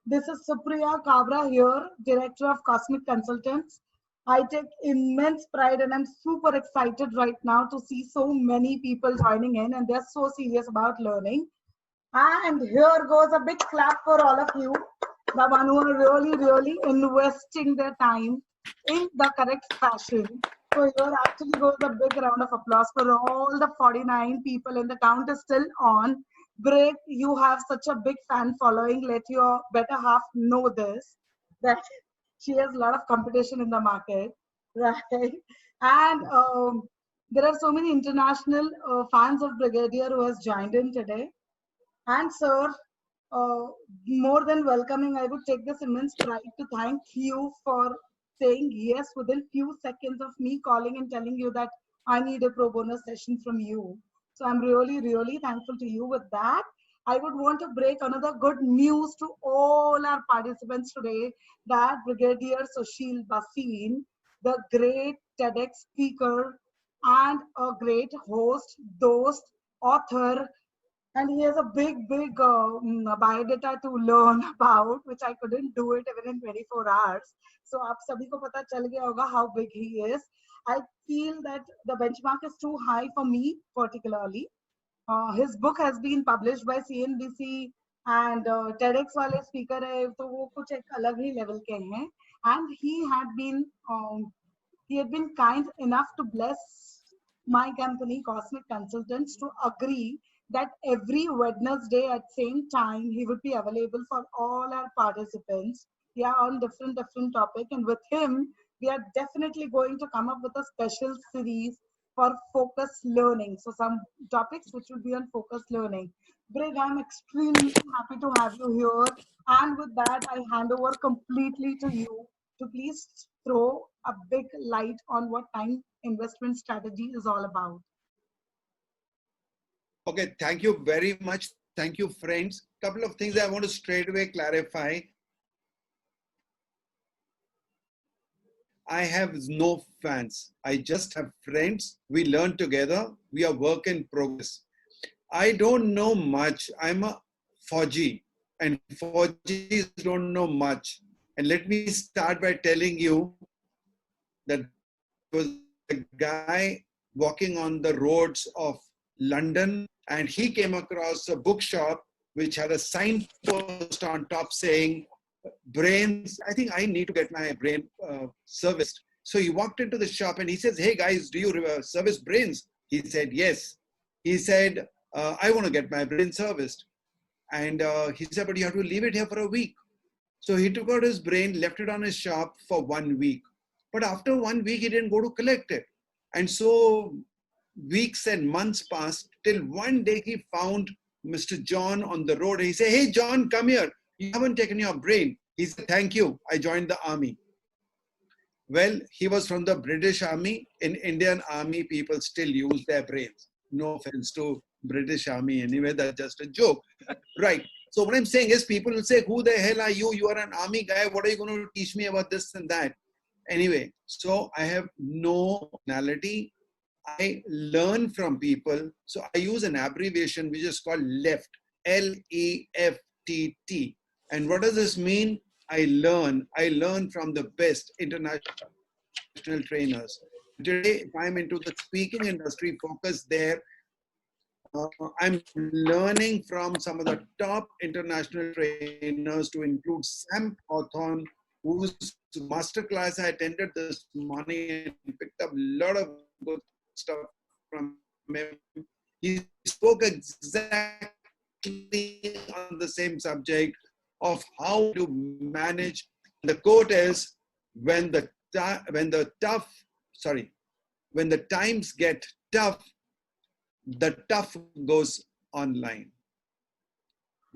This is Supriya Kabra here, Director of Cosmic Consultants. I take immense pride and I'm super excited right now to see so many people joining in and they're so serious about learning. And here goes a big clap for all of you, the one who are really investing their time in the correct fashion. So here actually goes a big round of applause for all the 49 people, and the count is still on. Break, you have such a big fan following. Let your better half know this, that she has a lot of competition in the market, right? And there are so many international fans of Brigadier who has joined in today. And sir, uh, more than welcoming, I would take this immense pride to thank you for saying yes within few seconds of me calling and telling you that I need a pro bono session from you. So I'm really thankful to you with that. I would want to break another good news to all our participants today that Brigadier Sushil Basin, the great TEDx speaker and a great host, dost, author, and he has a biodata to learn about, which I couldn't do it even in 24 hours. So आप सभी को पता चल गया होगा how big he is. I feel that the benchmark is too high for me particularly. His book has been published by CNBC and TEDx वाले speaker है तो वो कुछ एक अलग ही level के हैं. And he had been kind enough to bless my company, Cosmic Consultants, to agree that every Wednesday at same time he would be available for all our participants. Yeah, on different topic, and with him we are definitely going to come up with a special series for focus learning. So some topics which will be on focus learning. Brig, I'm extremely happy to have you here, and with that I hand over completely to you to please throw a big light on what time investment strategy is all about. Okay, thank you very much. Thank you, friends. Couple of things I want to straight away clarify. I have no fans. I just have friends. We learn together. We are work in progress. I don't know much. I'm a Fauji, and Faujis don't know much. And let me start by telling you that there was a guy walking on the roads of London, and he came across a bookshop which had a signpost on top saying, brains, I think I need to get my brain serviced. So he walked into the shop and he says, hey guys, do you service brains? He said, yes. He said, I want to get my brain serviced. And he said, but you have to leave it here for a week. So he took out his brain, left it on his shop for 1 week. But after 1 week, he didn't go to collect it. And so weeks and months passed till one day he found Mr. John on the road. He said, hey, John, come here. You haven't taken your brain. He said, thank you. I joined the army. Well, he was from the British Army. In Indian Army, people still use their brains. No offense to British Army anyway, that's just a joke. Right. So what I'm saying is people will say, who the hell are you? You are an army guy. What are you going to teach me about this and that? Anyway, so I have no personality. I learn from people. So I use an abbreviation which is called LEFT, LEFTT. And what does this mean? I learn from the best international trainers. Today, if I'm into the speaking industry, focus there. I'm learning from some of the top international trainers to include Sam Hawthorne, whose masterclass I attended this morning and picked up a lot of good stuff from him. He spoke exactly on the same subject of how to manage. The quote is, when the times get tough, the tough goes online.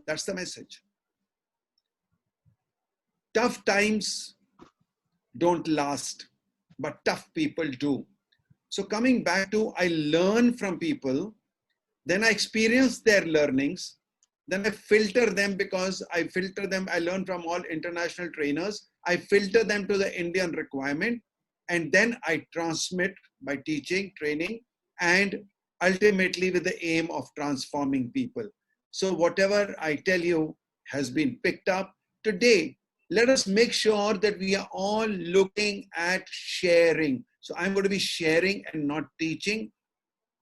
That's the message. Tough times don't last, but tough people do. So coming back to, I learn from people, then I experience their learnings, then I filter them because I learn from all international trainers. I filter them to the Indian requirement, and then I transmit by teaching, training, and ultimately with the aim of transforming people. So whatever I tell you has been picked up, today, let us make sure that we are all looking at sharing. So I'm going to be sharing and not teaching.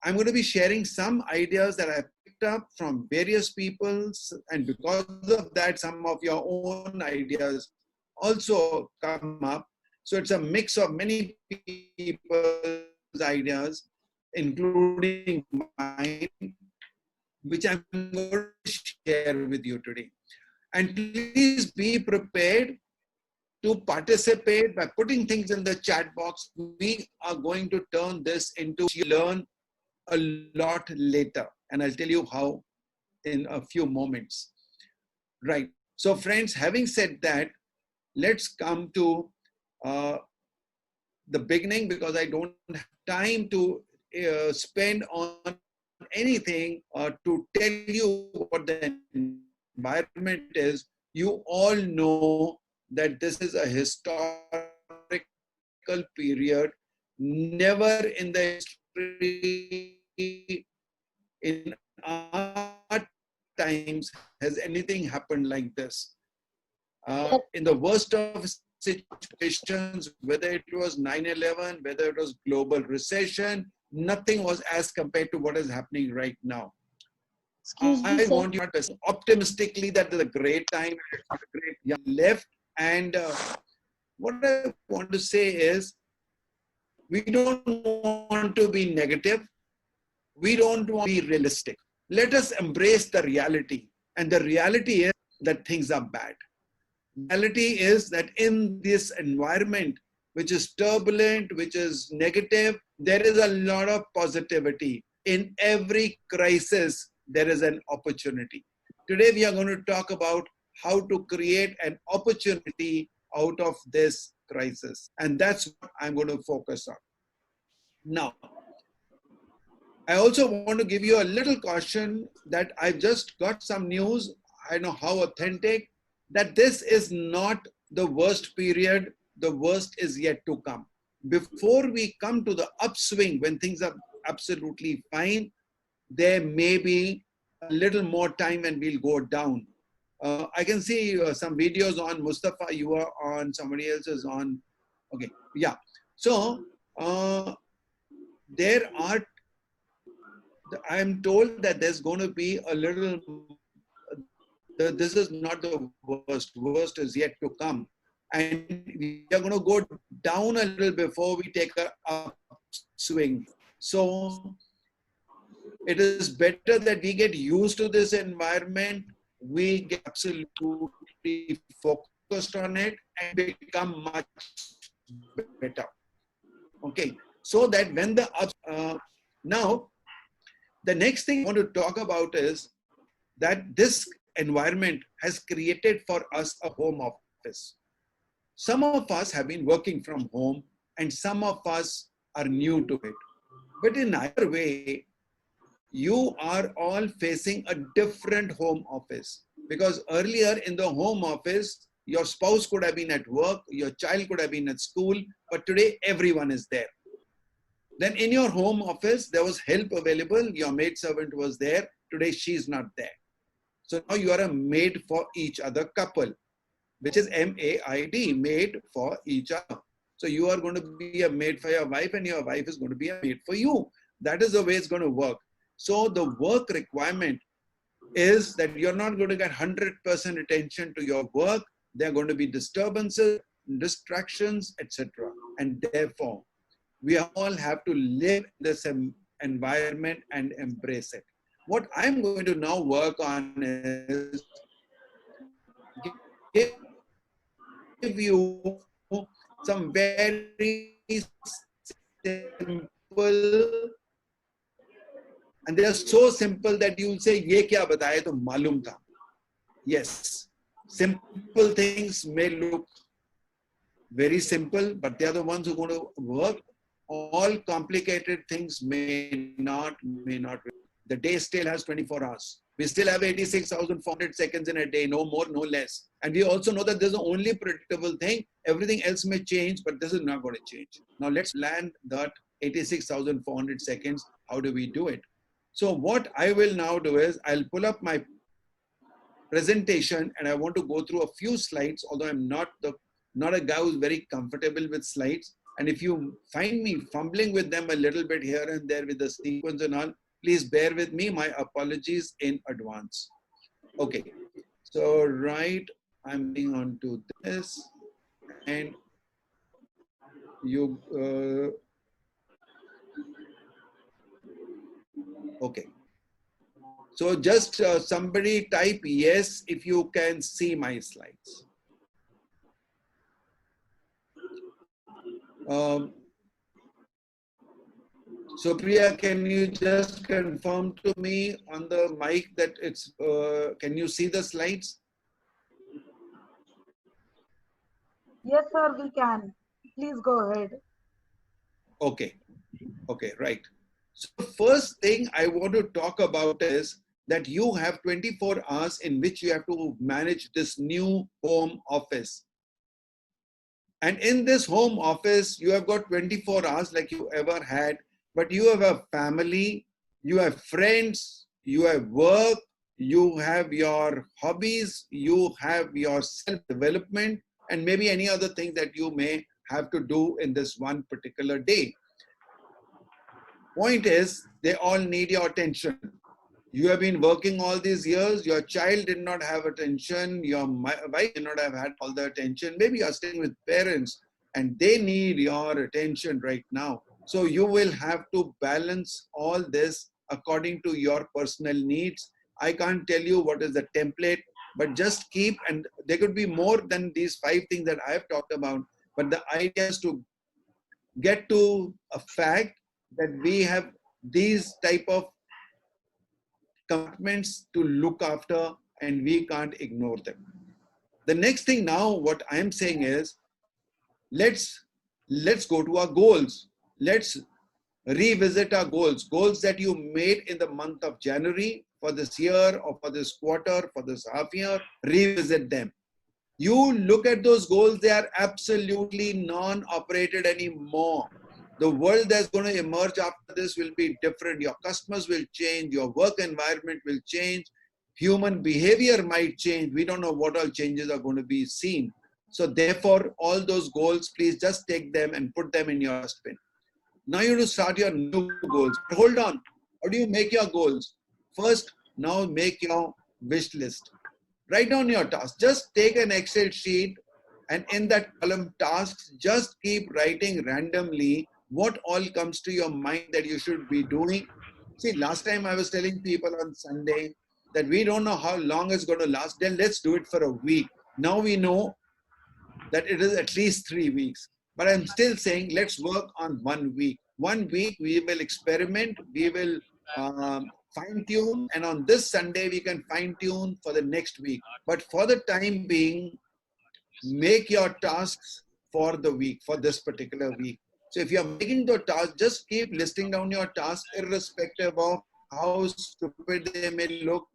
I'm going to be sharing some ideas that I picked up from various people, and because of that, some of your own ideas also come up. So it's a mix of many people's ideas, including mine, which I'm going to share with you today. And please be prepared to participate by putting things in the chat box. We are going to turn this into learn a lot later, and I'll tell you how in a few moments. Right. So friends, having said that, let's come to the beginning, because I don't have time to spend on anything to tell you what the environment is. You all know that this is a historical period. Never in the history, in our times, has anything happened like this. In the worst of situations, whether it was 9/11, whether it was global recession, nothing was as compared to what is happening right now. Excuse me, I sir. want you to optimistically that it's a great time, it's a great young left. And what I want to say is, we don't want to be negative. We don't want to be realistic. Let us embrace the reality. And the reality is that things are bad. Reality is that in this environment, which is turbulent, which is negative, there is a lot of positivity. In every crisis, there is an opportunity. Today, we are going to talk about how to create an opportunity out of this crisis. And that's what I'm going to focus on. Now, I also want to give you a little caution that I've just got some news. I know how authentic, that this is not the worst period. The worst is yet to come. Before we come to the upswing, when things are absolutely fine, there may be a little more time and we'll go down. I can see some videos on Mustafa, you are on, somebody else is on. Okay, yeah. So there are, I'm told that there's going to be a little, this is not the worst. Worst is yet to come. And we are going to go down a little before we take a upswing. So it is better that we get used to this environment. We get absolutely focused on it and become much better. Okay. So that when the now, the next thing I want to talk about is that this environment has created for us a home office. Some of us have been working from home and some of us are new to it. But in either way, you are all facing a different home office, because earlier in the home office, your spouse could have been at work, your child could have been at school, but today everyone is there. Then in your home office, there was help available. Your maid servant was there. Today, she's not there. So now you are a maid for each other couple, which is MAID, maid for each other. So you are going to be a maid for your wife and your wife is going to be a maid for you. That is the way it's going to work. So the work requirement is that you're not going to get 100% attention to your work. There are going to be disturbances, distractions, etc. And therefore, we all have to live in this environment and embrace it. What I'm going to now work on is give you some very simple, and they are so simple that you'll say, "Ye kya bataye to malum tha." Yes, simple things may look very simple, but they are the ones who are going to work. All complicated things may not. The day still has 24 hours. We still have 86,400 seconds in a day, no more, no less. And we also know that there's the only predictable thing. Everything else may change, but this is not going to change. Now let's land that 86,400 seconds. How do we do it? So what I will now do is I'll pull up my presentation and I want to go through a few slides, although I'm not a guy who's very comfortable with slides. And if you find me fumbling with them a little bit here and there with the sequence and all, please bear with me. My apologies in advance. Okay, so right, I'm going on to this, and you, okay. So just somebody type yes if you can see my slides. So Priya, can you just confirm to me on the mic that it's, can you see the slides? Yes, sir, we can. Please go ahead. Okay, okay, right. So first thing I want to talk about is that you have 24 hours in which you have to manage this new home office. And in this home office, you have got 24 hours like you ever had, but you have a family, you have friends, you have work, you have your hobbies, you have your self-development, and maybe any other thing that you may have to do in this one particular day. Point is, they all need your attention. You have been working all these years, your child did not have attention, your wife did not have had all the attention, maybe you're staying with parents and they need your attention right now. So you will have to balance all this according to your personal needs. I can't tell you what is the template, but just keep, and there could be more than these 5 things that I have talked about, but the idea is to get to a fact that we have these type of commitments to look after and we can't ignore them. The next thing now, what I'm saying is, let's go to our goals. Let's revisit our goals that you made in the month of January for this year or for this quarter, for this half year, revisit them. You look at those goals, they are absolutely non-operated anymore. The world that's going to emerge after this will be different. Your customers will change, your work environment will change, human behavior might change. We don't know what all changes are going to be seen. So therefore, all those goals, please just take them and put them in your dustbin. Now you have to start your new goals. But hold on, how do you make your goals? First, now make your wish list. Write down your tasks. Just take an Excel sheet and in that column tasks, just keep writing randomly what all comes to your mind that you should be doing. See, last time I was telling people on Sunday that we don't know how long it's going to last. Then let's do it for a week. Now we know that it is at least 3 weeks. But I'm still saying let's work on 1 week. 1 week we will experiment. We will fine tune, and on this Sunday we can fine tune for the next week. But for the time being, make your tasks for the week, for this particular week. So if you're making the task, just keep listing down your tasks irrespective of how stupid they may look,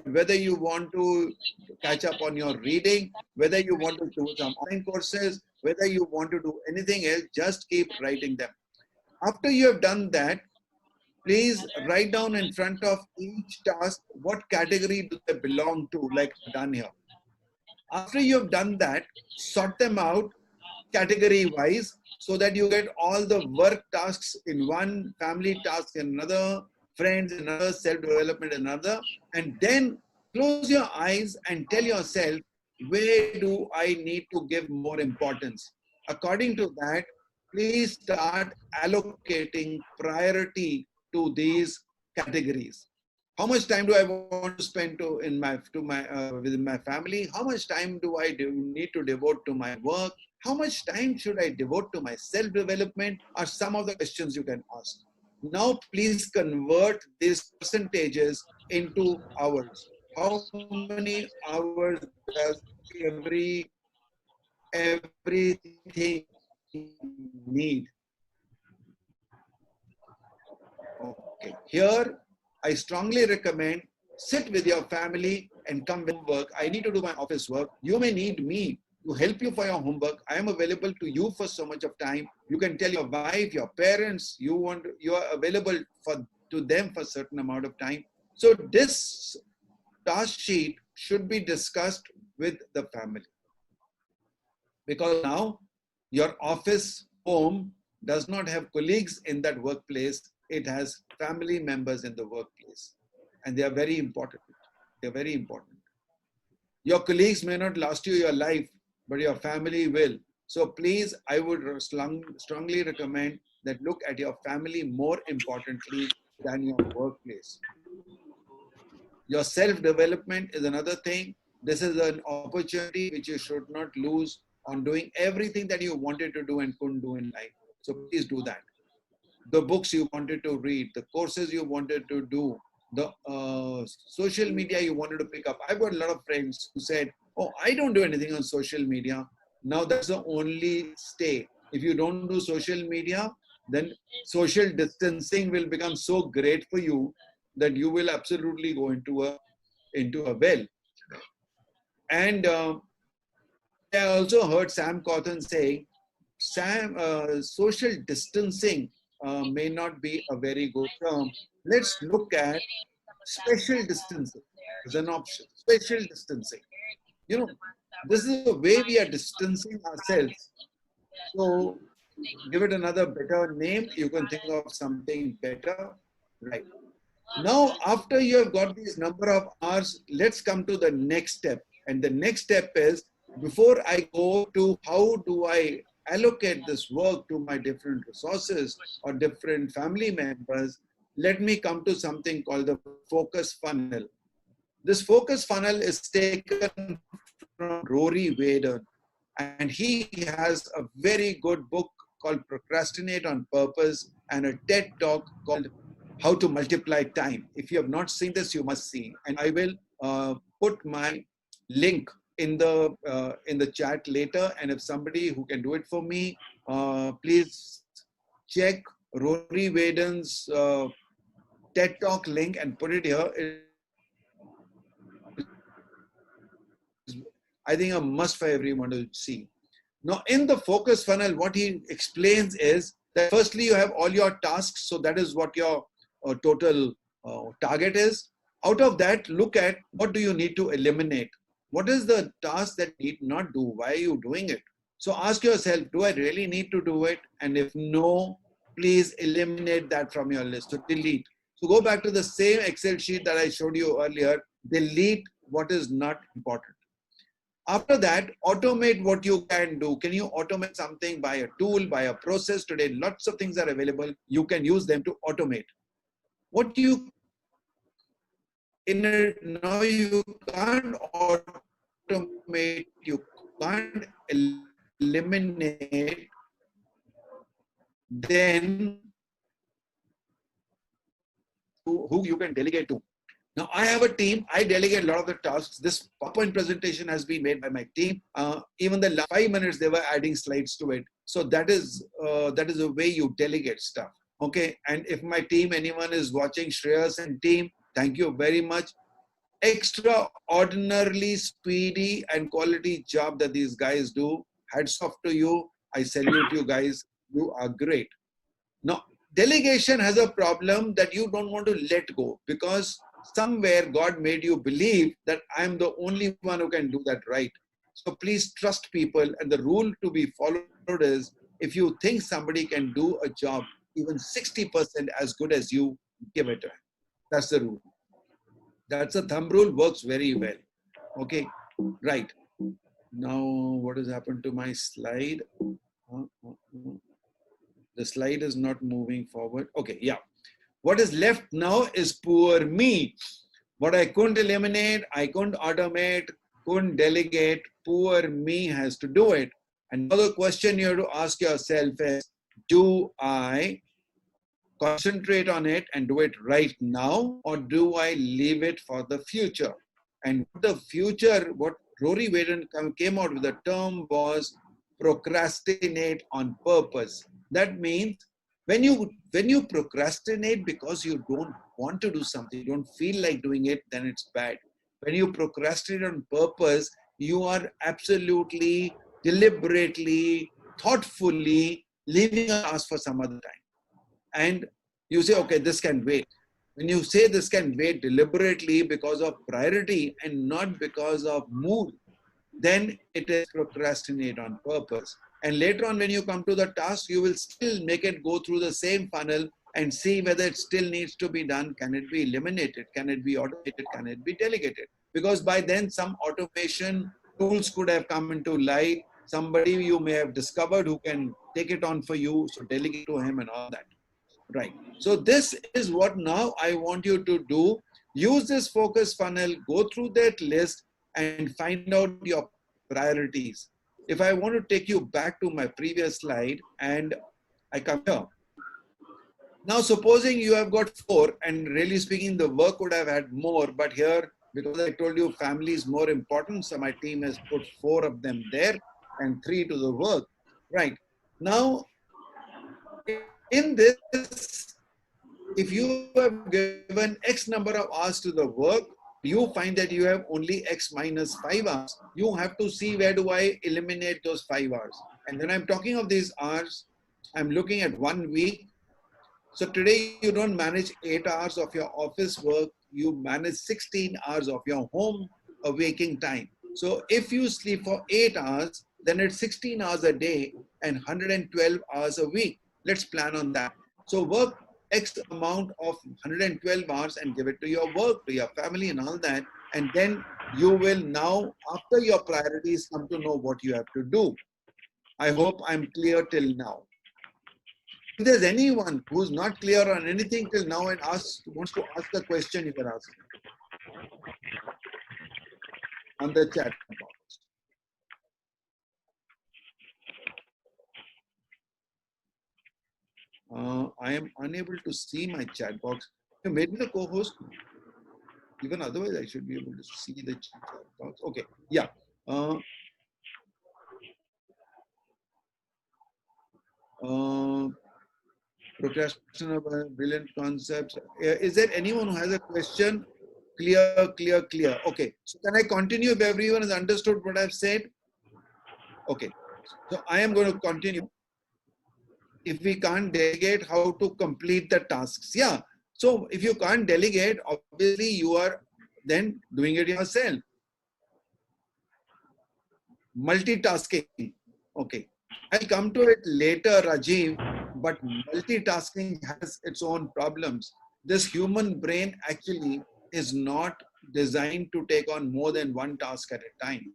whether you want to catch up on your reading, whether you want to do some online courses, whether you want to do anything else, just keep writing them. After you have done that, please write down in front of each task what category do they belong to, like I've done here. After you have done that, sort them out category wise so that you get all the work tasks in one, family tasks in another, friends in another, self-development in another, and then close your eyes and tell yourself, where do I need to give more importance? According to that, please start allocating priority to these categories. How much time do I want to spend within my family? How much time do I need to devote to my work? How much time should I devote to my self-development? Are some of the questions you can ask. Now, please convert these percentages into hours. How many hours does everything need? Okay, here I strongly recommend sit with your family and come with work. I need to do my office work. You may need me to help you for your homework. I am available to you for so much of time. You can tell your wife, your parents, you are available to them for a certain amount of time. So this task sheet should be discussed with the family. Because now your office home does not have colleagues in that workplace. It has family members in the workplace. And they are very important. They're very important. Your colleagues may not last you your life, but your family will. So please, I would strongly recommend that look at your family more importantly than your workplace. Your self-development is another thing. This is an opportunity which you should not lose on doing everything that you wanted to do and couldn't do in life. So please do that. The books you wanted to read, the courses you wanted to do, the social media you wanted to pick up. I've got a lot of friends who said, oh, I don't do anything on social media. Now that's the only stay. If you don't do social media, then social distancing will become so great for you that you will absolutely go into a well. And I also heard Sam Cawthon say, social distancing may not be a very good term. Let's look at special distancing as an option. Special distancing. You know, this is the way we are distancing ourselves. So give it another better name. You can think of something better. Right. Now, after you have got these number of hours, let's come to the next step. And the next step is, before I go to how do I allocate this work to my different resources or different family members, let me come to something called the focus funnel. This focus funnel is taken from Rory Vaden, and he has a very good book called Procrastinate on Purpose and a TED talk called How to Multiply Time. If you have not seen this, you must see. And I will put my link in the chat later. And if somebody who can do it for me, please check Rory Vaden's TED Talk link and put it here. I think a must for everyone to see. Now, in the focus funnel, what he explains is that firstly, you have all your tasks. So that is what your total target is. Out of that, look at what do you need to eliminate. What is the task that you need not do? Why are you doing it? So ask yourself, do I really need to do it? And if no, please eliminate that from your list. So delete. So go back to the same Excel sheet that I showed you earlier. Delete what is not important. After that, automate what you can do. Can you automate something by a tool, by a process? Today, lots of things are available. You can use them to automate. What you now you can't automate, you can't eliminate, then who you can delegate to. Now, I have a team. I delegate a lot of the tasks. This PowerPoint presentation has been made by my team. Even the last 5 minutes, they were adding slides to it. So that is the way you delegate stuff. Okay. And if my team, anyone is watching, Shreyas and team, thank you very much. Extraordinarily speedy and quality job that these guys do. Hats off to you. I salute you guys. You are great. Now, delegation has a problem that you don't want to let go, because somewhere God made you believe that I'm the only one who can do that right. So please trust people. And the rule to be followed is, if you think somebody can do a job even 60% as good as you, give it to him. That's the rule. That's a thumb rule, works very well. Okay, right. Now, what has happened to my slide? The slide is not moving forward. Okay, yeah. What is left now is poor me. What I couldn't eliminate, I couldn't automate, couldn't delegate, poor me has to do it. Another question you have to ask yourself is, do I concentrate on it and do it right now, or do I leave it for the future? And the future, what Rory Vaden came out with the term was procrastinate on purpose. That means when you procrastinate because you don't want to do something, you don't feel like doing it, then it's bad. When you procrastinate on purpose, you are absolutely, deliberately, thoughtfully leaving a task for some other time. And you say, okay, this can wait. When you say this can wait deliberately because of priority and not because of mood, then it is procrastinate on purpose. And later on, when you come to the task, you will still make it go through the same funnel and see whether it still needs to be done. Can it be eliminated? Can it be automated? Can it be delegated? Because by then some automation tools could have come into light. Somebody you may have discovered who can take it on for you. So delegate to him and all that. Right. So this is what now I want you to do. Use this focus funnel, go through that list and find out your priorities. If I want to take you back to my previous slide and I come here. Now, supposing you have got 4 and really speaking, the work would have had more, but here, because I told you family is more important, so my team has put 4 of them there and 3 to the work. Right. Now, in this, if you have given X number of hours to the work, you find that you have only X minus 5 hours. You have to see where do I eliminate those 5 hours. And when I'm talking of these hours, I'm looking at 1 week. So today you don't manage 8 hours of your office work, you manage 16 hours of your home waking time. So if you sleep for 8 hours, then it's 16 hours a day and 112 hours a week. Let's plan on that. So work X amount of 112 hours and give it to your work, to your family and all that. And then you will now, after your priorities, come to know what you have to do. I hope I'm clear till now. If there's anyone who's not clear on anything till now and wants to ask a question, you can ask on the chat box. I am unable to see my chat box. You made me the co-host. Even otherwise, I should be able to see the chat box. Okay, yeah. Procrastination, brilliant concepts. Is there anyone who has a question? Clear, clear, clear. Okay, so can I continue if everyone has understood what I've said? Okay, so I am going to continue. If we can't delegate, how to complete the tasks? Yeah, so if you can't delegate, obviously you are then doing it yourself. Multitasking. Okay, I'll come to it later, Rajiv, but multitasking has its own problems. This human brain actually is not designed to take on more than one task at a time.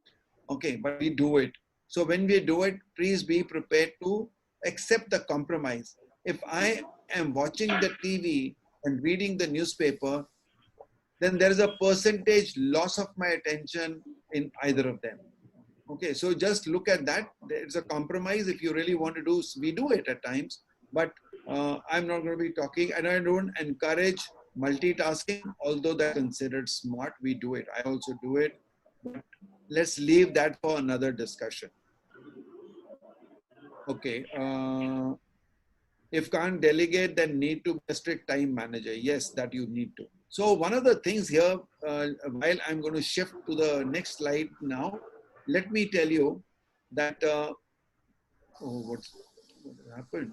Okay, but we do it. So when we do it, please be prepared to accept the compromise. If I am watching the TV and reading the newspaper, then there is a percentage loss of my attention in either of them. Okay, so just look at that. It's a compromise. If you really want to do, we do it at times, but I'm not going to be talking, and I don't encourage multitasking, although that's considered smart. We do it. I also do it. But let's leave that for another discussion. Okay. If can't delegate, then need to be a strict time manager. Yes, that you need to. So one of the things here, while I'm going to shift to the next slide now, let me tell you that, oh, what happened?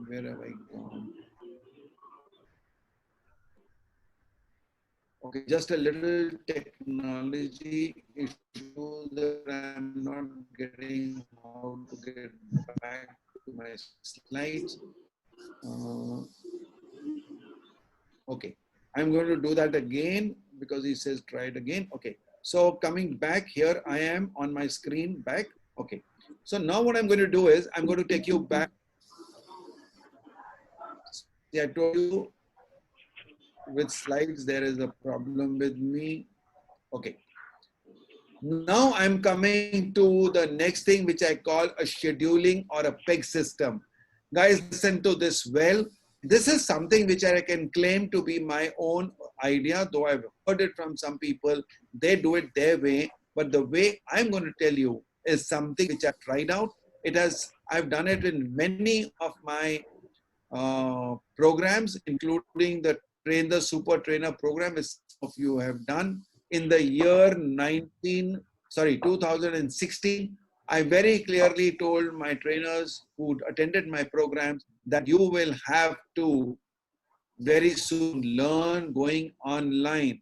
Where have I gone? Okay, just a little technology issue that I'm not getting how to get back to my slides. Okay, I'm going to do that again because he says try it again. Okay, so coming back here, I am on my screen back. Okay, so now what I'm going to do is I'm going to take you back. See, I told you with slides there is a problem with me. Okay, now I'm coming to the next thing which I call a scheduling or a peg system. Guys, listen to this well. This is something which I can claim to be my own idea, though I've heard it from some people. They do it their way, but the way I'm going to tell you is something which I've tried out. I've done it in many of my programs, including the Train the Super Trainer program, which some of you have done. In the year 2016, I very clearly told my trainers who attended my programs that you will have to very soon learn going online.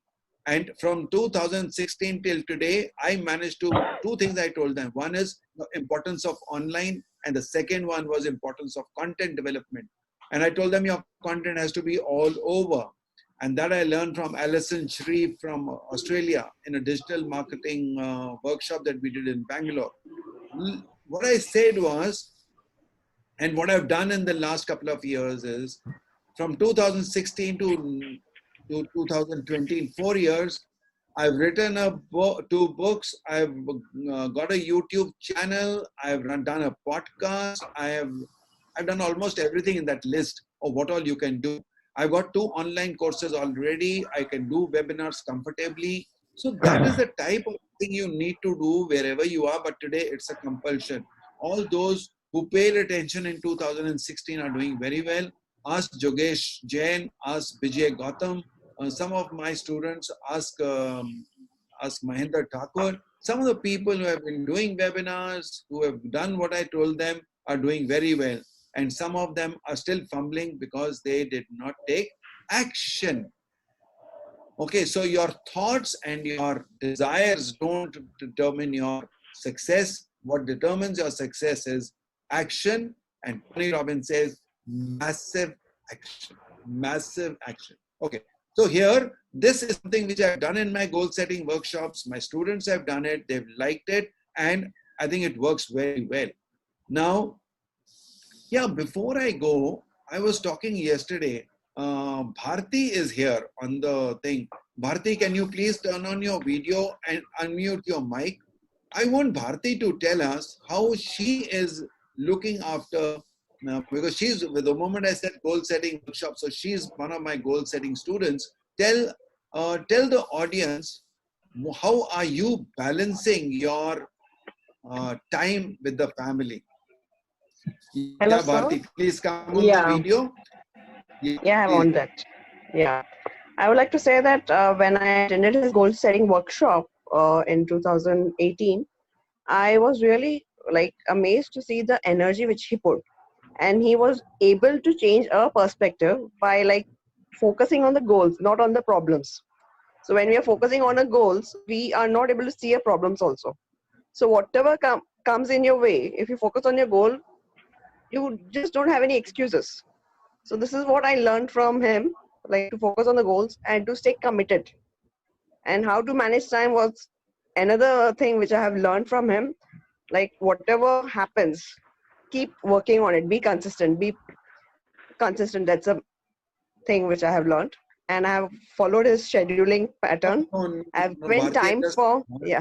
And from 2016 till today, I managed to, two things I told them. One is the importance of online, and the second one was importance of content development. And I told them your content has to be all over. And that I learned from Alison Shreve from Australia in a digital marketing workshop that we did in Bangalore. What I said was, and what I've done in the last couple of years is, from 2016 to 2020, in 4 years, I've written two books. I've got a YouTube channel. I've done a podcast. I've done almost everything in that list of what all you can do. I've got 2 online courses already. I can do webinars comfortably. So that is the type of thing you need to do wherever you are. But today it's a compulsion. All those who paid attention in 2016 are doing very well. Ask Jogesh Jain, ask Vijay Gautam. Some of my students ask Mahendra Thakur. Some of the people who have been doing webinars, who have done what I told them, are doing very well. And some of them are still fumbling because they did not take action. Okay, so your thoughts and your desires don't determine your success. What determines your success is action. And Tony Robbins says, massive action. Massive action. Okay, so here, this is something which I've done in my goal setting workshops. My students have done it, they've liked it, and I think it works very well. Now, yeah, before I go, I was talking yesterday. Bharti is here on the thing. Bharti, can you please turn on your video and unmute your mic? I want Bharti to tell us how she is looking after, because she's, with the moment I said goal setting workshop, so she's one of my goal setting students. Tell the audience, how are you balancing your time with the family? Hello, Yeah, Bharti, sir. please come on the Yeah, video. yeah, I'm Please. on that. Yeah, I would like to say that when I attended his goal setting workshop in 2018, I was really like amazed to see the energy which he put, and he was able to change our perspective by like focusing on the goals, not on the problems. So when we are focusing on our goals, we are not able to see our problems also. So whatever comes in your way, if you focus on your goal, you just don't have any excuses. So this is what I learned from him, like to focus on the goals and to stay committed. And how to manage time was another thing which I have learned from him. Like whatever happens, keep working on it. Be consistent. Be consistent. That's a thing which I have learned. And I have followed his scheduling pattern. No, I've no, given Bharti, time for, yeah.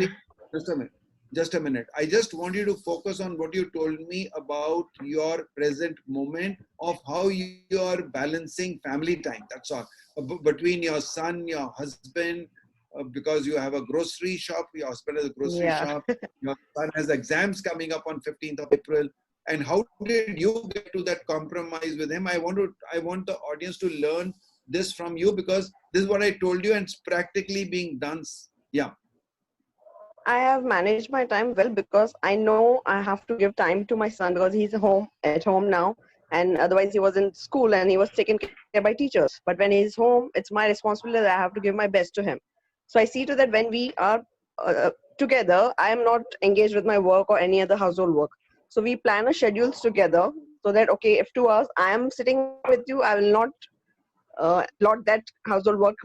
just a minute. Just a minute. I just want you to focus on what you told me about your present moment of how you are balancing family time. That's all. Between your son, your husband, because you have a grocery shop, your husband has a grocery Yeah. shop, your son has exams coming up on 15th of April. And how did you get to that compromise with him? I want the audience to learn this from you, because this is what I told you and it's practically being done. Yeah. I have managed my time well because I know I have to give time to my son because he's at home now, and otherwise he was in school and he was taken care by teachers. But when he's home, it's my responsibility that I have to give my best to him. So I see to that when we are together, I am not engaged with my work or any other household work. So we plan our schedules together so that okay, if 2 hours I am sitting with you, I will not lot that household work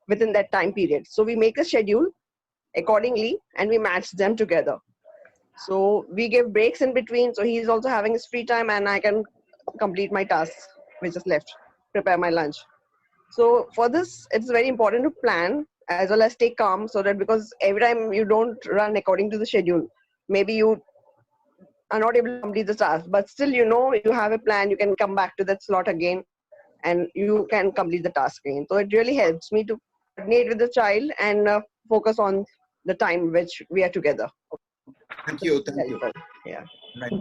within that time period. So we make a schedule accordingly and we match them together. So we give breaks in between, so he's also having his free time and I can complete my tasks which is left, prepare my lunch. So for this, it's very important to plan as well as stay calm, so that because every time you don't run according to the schedule, maybe you are not able to complete the task, but still you have a plan, you can come back to that slot again and you can complete the task again. So it really helps me to coordinate with the child and focus on the time which we are together. Thank you. Thank you. Yeah. Right.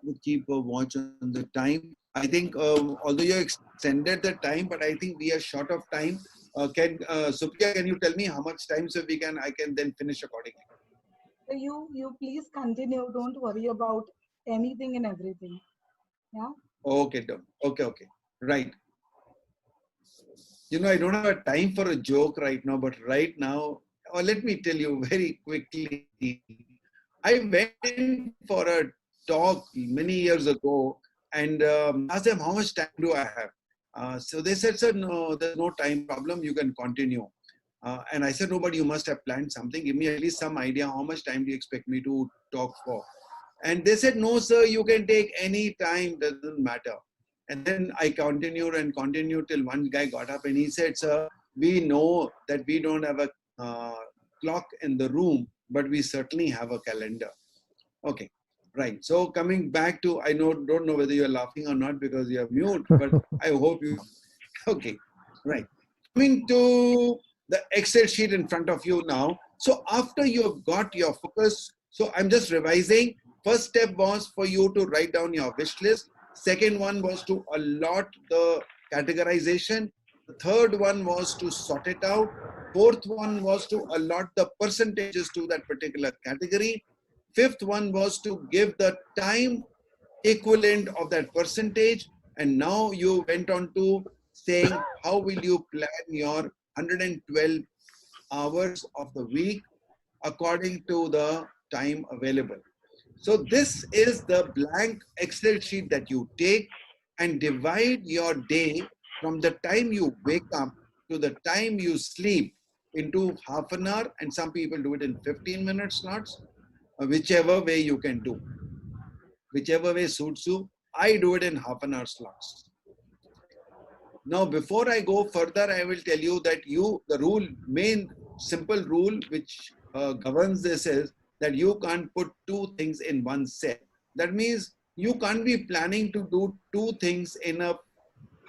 We keep a watch on the time. I think although you extended the time, but I think we are short of time. Supriya, can you tell me how much time so I can then finish accordingly? So you please continue. Don't worry about anything and everything. Yeah. Okay, okay. Right. I don't have a time for a joke right now, but right now, let me tell you very quickly. I went for a talk many years ago and asked them, how much time do I have? So they said, sir, no, there's no time problem. You can continue. And I said, no, but you must have planned something. Give me at least some idea. How much time do you expect me to talk for? And they said, no, sir, you can take any time. Doesn't matter. And then I continued and continued till one guy got up and he said, sir, we know that we don't have a clock in the room, but we certainly have a calendar. Okay, right. So coming back to, don't know whether you're laughing or not because you're mute, but I hope you, okay, right. Coming to the Excel sheet in front of you now. So after you've got your focus, so I'm just revising. First step was for you to write down your wish list. Second one was to allot the categorization. The third one was to sort it out. Fourth one was to allot the percentages to that particular category. Fifth one was to give the time equivalent of that percentage. And now you went on to saying, how will you plan your 112 hours of the week according to the time available. So this is the blank Excel sheet that you take and divide your day from the time you wake up to the time you sleep into half an hour, and some people do it in 15-minute slots, whichever way you can do. Whichever way suits you. I do it in half an hour slots. Now, before I go further, I will tell you that main simple rule which governs this is that you can't put two things in one set. That means you can't be planning to do two things in a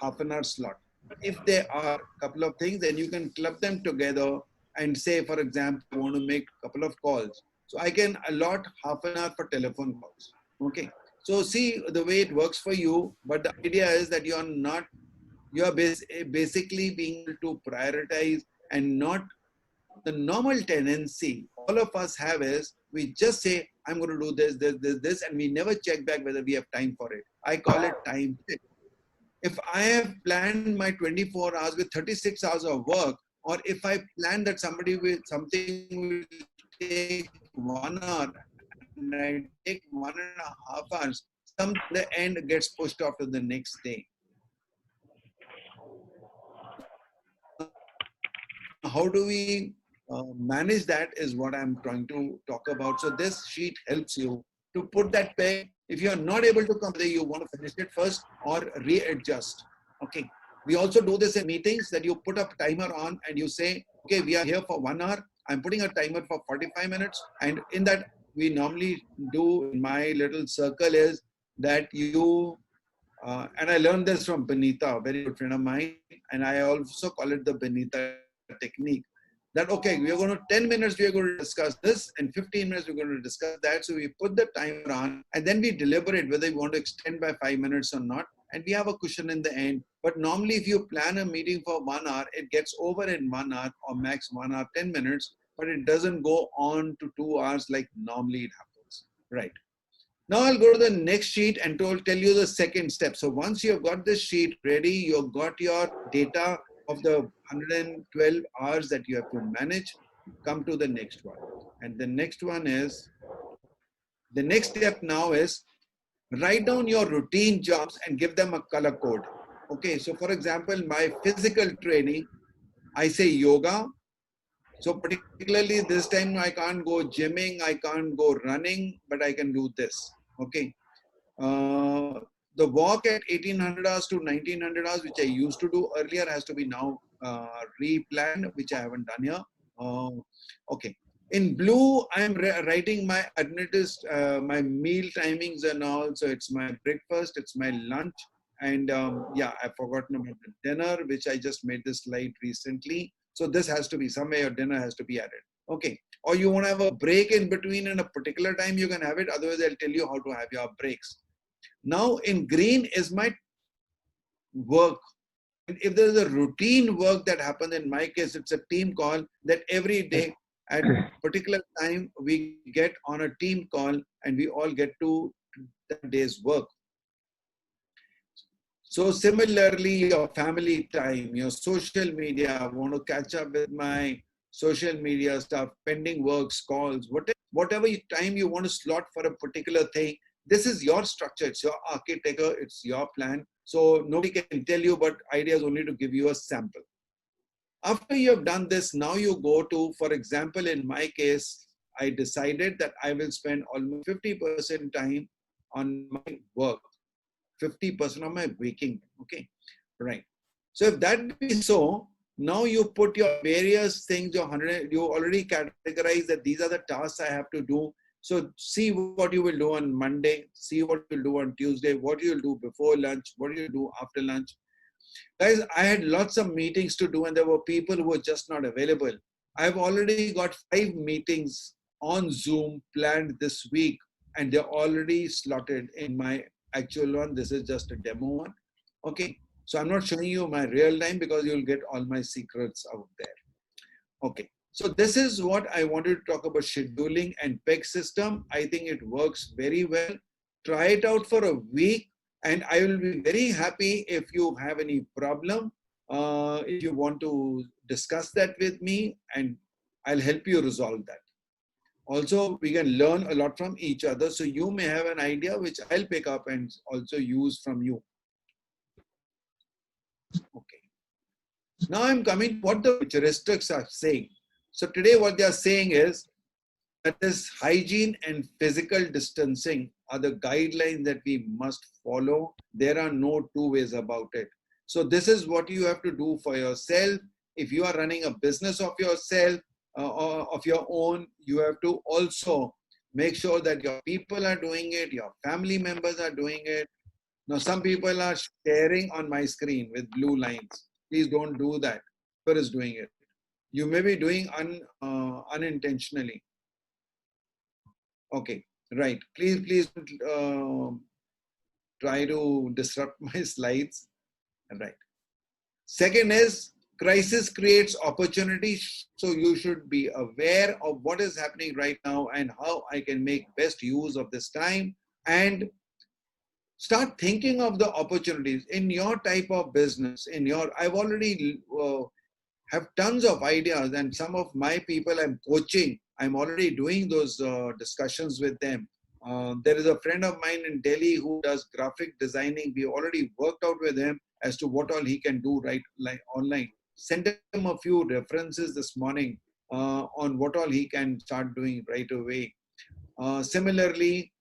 half an hour slot. If there are a couple of things, then you can club them together and say, for example, I want to make a couple of calls. So I can allot half an hour for telephone calls. Okay. So see the way it works for you, but the idea is that you are basically being able to prioritize and not the normal tendency all of us have is we just say, I'm going to do this, and we never check back whether we have time for it. I call it time check. If I have planned my 24 hours with 36 hours of work, or if I plan that something will take 1 hour and I take 1.5 hours, the end gets pushed off to the next day. How do we manage that is what I'm trying to talk about. So this sheet helps you to put that peg. If you're not able to come there, you want to finish it first or readjust. Okay. We also do this in meetings that you put a timer on and you say, okay, we are here for 1 hour. I'm putting a timer for 45 minutes. And in that, we normally do in my little circle is that you, and I learned this from Benita, a very good friend of mine. And I also call it the Benita technique. That, okay, we are going to 10 minutes, we are going to discuss this, and 15 minutes, we're going to discuss that. So we put the timer on, and then we deliberate whether we want to extend by 5 minutes or not. And we have a cushion in the end. But normally, if you plan a meeting for 1 hour, it gets over in 1 hour or max 1 hour, 10 minutes, but it doesn't go on to 2 hours like normally it happens. Right. Now I'll go to the next sheet and tell you the second step. So once you've got this sheet ready, you've got your data of the 112 hours that you have to manage, come to the next one. And the next one is, the next step now is write down your routine jobs and give them a color code. Okay, so for example, my physical training, I say yoga. So particularly this time I can't go gymming, I can't go running, but I can do this. Okay. The walk at 1800 hours to 1900 hours, which I used to do earlier, has to be now replanned, which I haven't done here. Okay. In blue, I'm writing my my meal timings and all. So it's my breakfast, it's my lunch. And yeah, I've forgotten about the dinner, which I just made this slide recently. So this has to be, somewhere your dinner has to be added. Okay. Or you want to have a break in between in a particular time, you can have it. Otherwise, I'll tell you how to have your breaks. Now in green is my work. And if there's a routine work that happens, in my case, it's a team call that every day At particular time, we get on a team call and we all get to that day's work. So similarly, your family time, your social media, I want to catch up with my social media stuff, pending works, calls, whatever time you want to slot for a particular thing. This is your structure, it's your architecture, it's your plan. So nobody can tell you, but idea is only to give you a sample. After you have done this, now you go to, for example, in my case, I decided that I will spend almost 50% time on my work. 50% of my waking. Okay, right. So if that be so, now you put your various things, you already categorize that these are the tasks I have to do. So see what you will do on Monday, see what you'll do on Tuesday, what you'll do before lunch, what you'll do after lunch. Guys, I had lots of meetings to do and there were people who were just not available. I've already got 5 meetings on Zoom planned this week and they're already slotted in my actual one. This is just a demo one. Okay, so I'm not showing you my real time because you'll get all my secrets out there. Okay, so this is what I wanted to talk about, scheduling and PEG system. I think it works very well. Try it out for a week and I will be very happy if you have any problem. If you want to discuss that with me and I'll help you resolve that. Also, we can learn a lot from each other. So you may have an idea which I'll pick up and also use from you. Okay. Now I'm coming to what the futuristics are saying. So today what they are saying is that this hygiene and physical distancing are the guidelines that we must follow. There are no two ways about it. So this is what you have to do for yourself. If you are running a business of yourself, of your own, you have to also make sure that your people are doing it, your family members are doing it. Now, some people are sharing on my screen with blue lines. Please don't do that. Whoever is doing it, you may be doing unintentionally. Okay, right. Please try to disrupt my slides. Right. Second is, crisis creates opportunity, so you should be aware of what is happening right now and how I can make best use of this time and start thinking of the opportunities in your type of business. I've already have tons of ideas and some of my people I'm coaching, I'm already doing those discussions with them. There is a friend of mine in Delhi who does graphic designing. We already worked out with him as to what all he can do like online. Sent him a few references this morning on what all he can start doing right away. Similarly,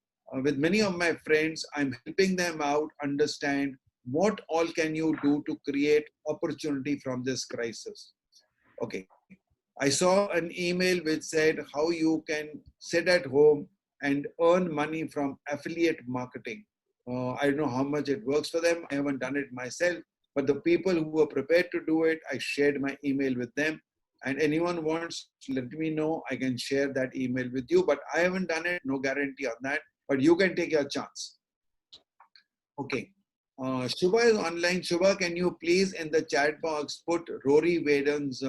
with many of my friends, I'm helping them out understand what all can you do to create opportunity from this crisis. Okay, I saw an email which said how you can sit at home and earn money from affiliate marketing. I don't know how much it works for them. I haven't done it myself, but the people who were prepared to do it, I shared my email with them. And anyone wants to let me know, I can share that email with you, but I haven't done it, no guarantee on that, but you can take your chance. Okay. Shubha is online. Shubha, can you please in the chat box put Rory Vaden's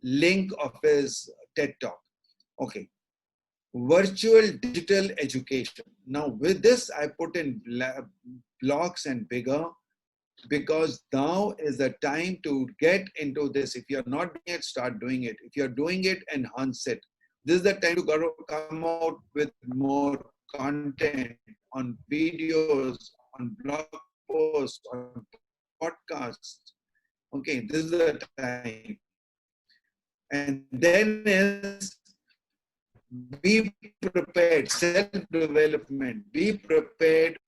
link of his TED Talk? Okay. Virtual digital education. Now with this, I put in blocks and bigger because now is the time to get into this. If you're not doing it, start doing it. If you're doing it, enhance it. This is the time to come out with more content on videos, on blog posts, on podcasts. Okay, this is the time. And then is be prepared, self-development, be prepared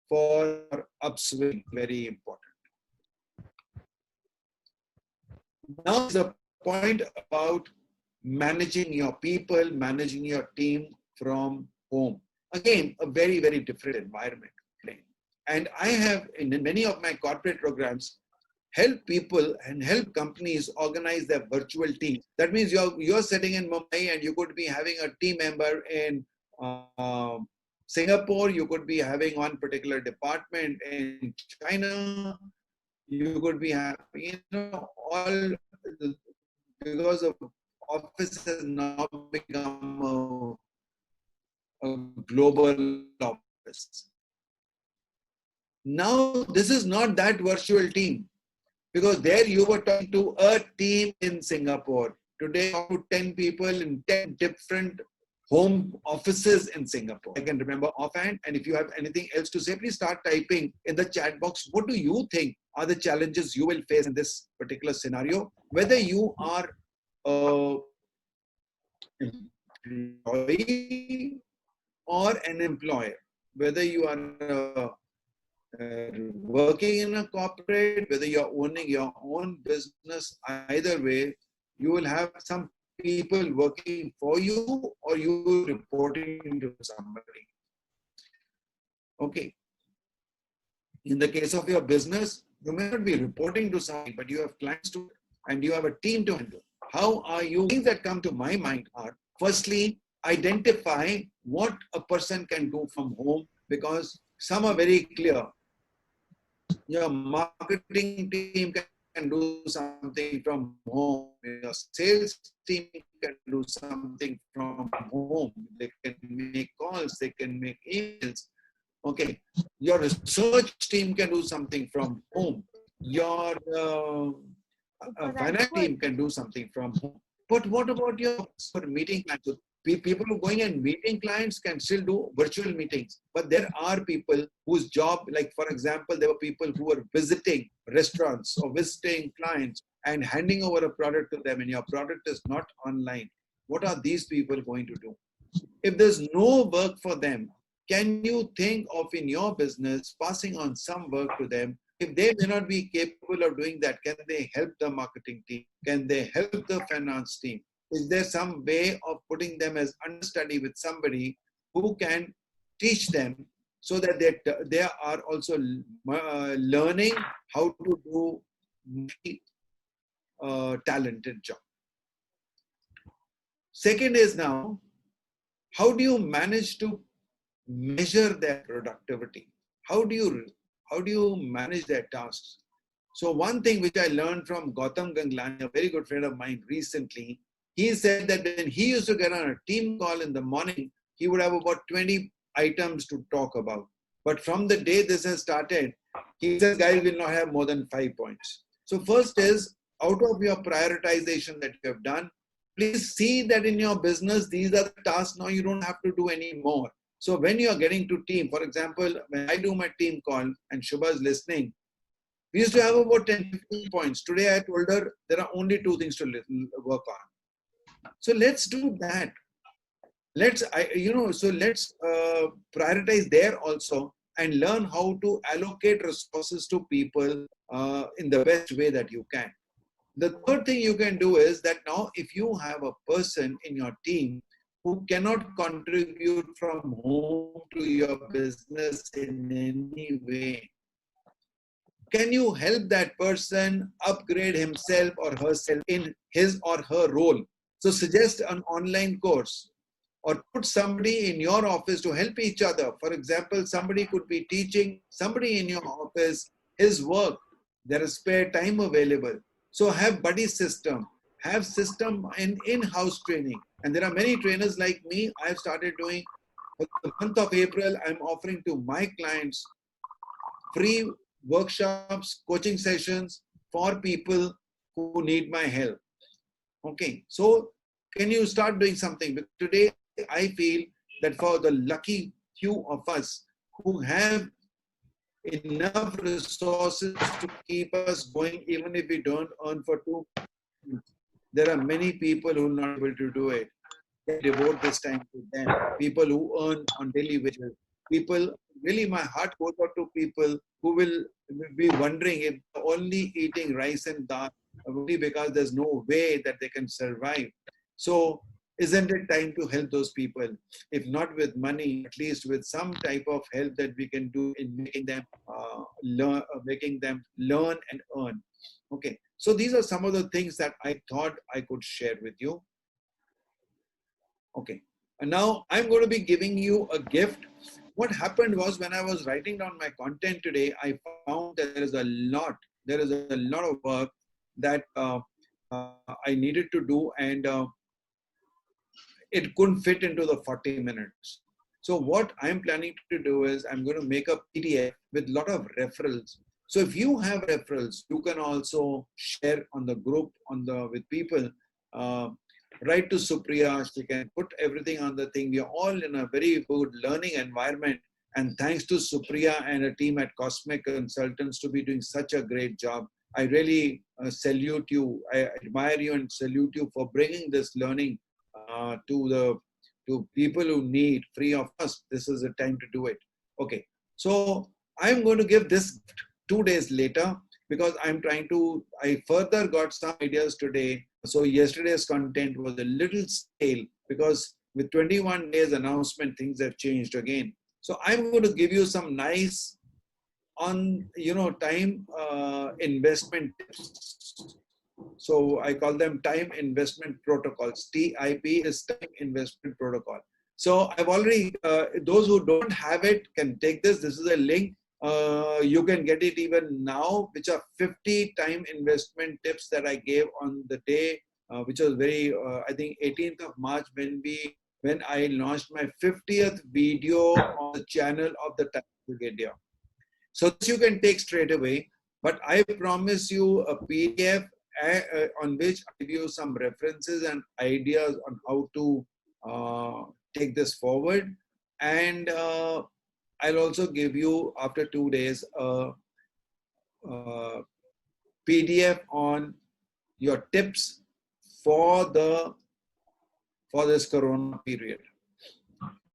for upswing, very important. Now is the point about managing your people, managing your team from home. Again, a very, very different environment. And I have, in many of my corporate programs, help people and help companies organize their virtual teams. That means you're sitting in Mumbai and you could be having a team member in Singapore, you could be having one particular department in China, you could be having, all because the office has now become a global office. Now, this is not that virtual team, because there you were talking to a team in Singapore. Today, talk to 10 people in 10 different home offices in Singapore. I can remember offhand. And if you have anything else to say, please start typing in the chat box. What do you think are the challenges you will face in this particular scenario? Whether you are an employee or an employer, whether you are working in a corporate, whether you're owning your own business, either way, you will have some people working for you or you reporting to somebody. Okay. In the case of your business, you may not be reporting to somebody, but you have clients to and you have a team to handle. How are you? Things that come to my mind are, firstly, identify what a person can do from home, because some are very clear. Your marketing team can do something from home. Your sales team can do something from home. They can make calls, they can make emails. Okay. Your research team can do something from home. Your finance team can do something from home. But what about your meeting clients? People who are going and meeting clients can still do virtual meetings. But there are people whose job, like for example, there were people who were visiting restaurants or visiting clients and handing over a product to them, and your product is not online. What are these people going to do? If there's no work for them, can you think of in your business passing on some work to them? If they may not be capable of doing that, can they help the marketing team? Can they help the finance team? Is there some way of putting them as understudy with somebody who can teach them so that they are also learning how to do talented job? Second is now, how do you manage to measure their productivity? How do you manage their tasks? So one thing which I learned from Gautam Ganglani, a very good friend of mine recently, he said that when he used to get on a team call in the morning, he would have about 20 items to talk about. But from the day this has started, he says, guys will not have more than 5 points. So first is, out of your prioritization that you have done, please see that in your business, these are the tasks now you don't have to do any more. So when you are getting to team, for example, when I do my team call and Shubha is listening, we used to have about 10, 15 points. Today I told her there are only 2 things to work on. So let's do that. Let's prioritize there also and learn how to allocate resources to people in the best way that you can. The third thing you can do is that now if you have a person in your team who cannot contribute from home to your business in any way, can you help that person upgrade himself or herself in his or her role? So suggest an online course or put somebody in your office to help each other. For example, somebody could be teaching somebody in your office his work. There is spare time available. So have buddy system, have system in-house training. And there are many trainers like me. I've started doing, for the month of April, I'm offering to my clients free workshops, coaching sessions for people who need my help. Okay, so can you start doing something? But today, I feel that for the lucky few of us who have enough resources to keep us going, even if we don't earn for 2 months, there are many people who are not able to do it. They devote this time to them. People who earn on daily wages. People, really my heart goes out to people who will be wondering if they're only eating rice and dal only because there's no way that they can survive. So isn't it time to help those people? If not with money, at least with some type of help that we can do in making them learn and earn. Okay, so these are some of the things that I thought I could share with you. Okay, and now I'm going to be giving you a gift. What happened was when I was writing down my content today, I found that there is a lot of work that I needed to do, and it couldn't fit into the 40 minutes. So what I'm planning to do is I'm going to make a PDF with a lot of referrals. So if you have referrals, you can also share on the group with people. Write to Supriya. She can put everything on the thing. We are all in a very good learning environment. And thanks to Supriya and a team at Cosmic Consultants to be doing such a great job. I really salute you. I admire you and salute you for bringing this learning to people who need free of cost. This is the time to do it. Okay. So I'm going to give this 2 days later because I further got some ideas today. So yesterday's content was a little stale because with 21 days announcement, things have changed again. So I'm going to give you some nice time investment tips. So I call them time investment protocols. TIP is time investment protocol. So I've already, those who don't have it can take this. This is a link. You can get it even now, which are 50 time investment tips that I gave on the day, which was I think 18th of March when I launched my 50th video on the channel of the Time Brigadier. So this you can take straight away, but I promise you a PDF on which I give you some references and ideas on how to take this forward. And I'll also give you, after 2 days, a PDF on your tips for this Corona period.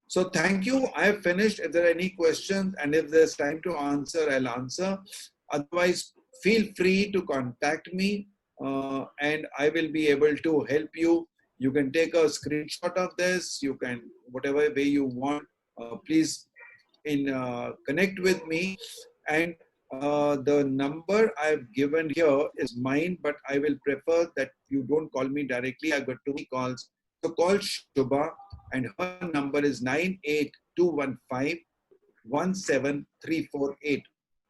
So thank you. I have finished. If there are any questions and if there's time to answer, I'll answer. Otherwise, feel free to contact me and I will be able to help you. You can take a screenshot of this. You can, whatever way you want, please connect with me. And the number I've given here is mine, but I will prefer that you don't call me directly. I got too many calls. So call Shubha, and her number is 98215-17348.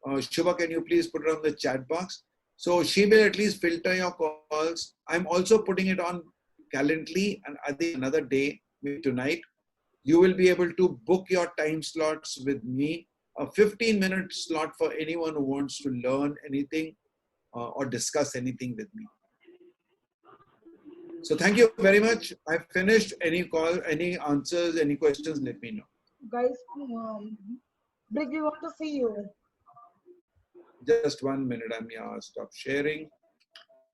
Shubha, can you please put it on the chat box? So she will at least filter your calls. I'm also putting it on Calendly, and I think another day, maybe tonight, you will be able to book your time slots with me. A 15-minute slot for anyone who wants to learn anything or discuss anything with me. So thank you very much. I've finished. Any answers, any questions, let me know. Guys, Brig, we want to see you. Just 1 minute. Stop sharing.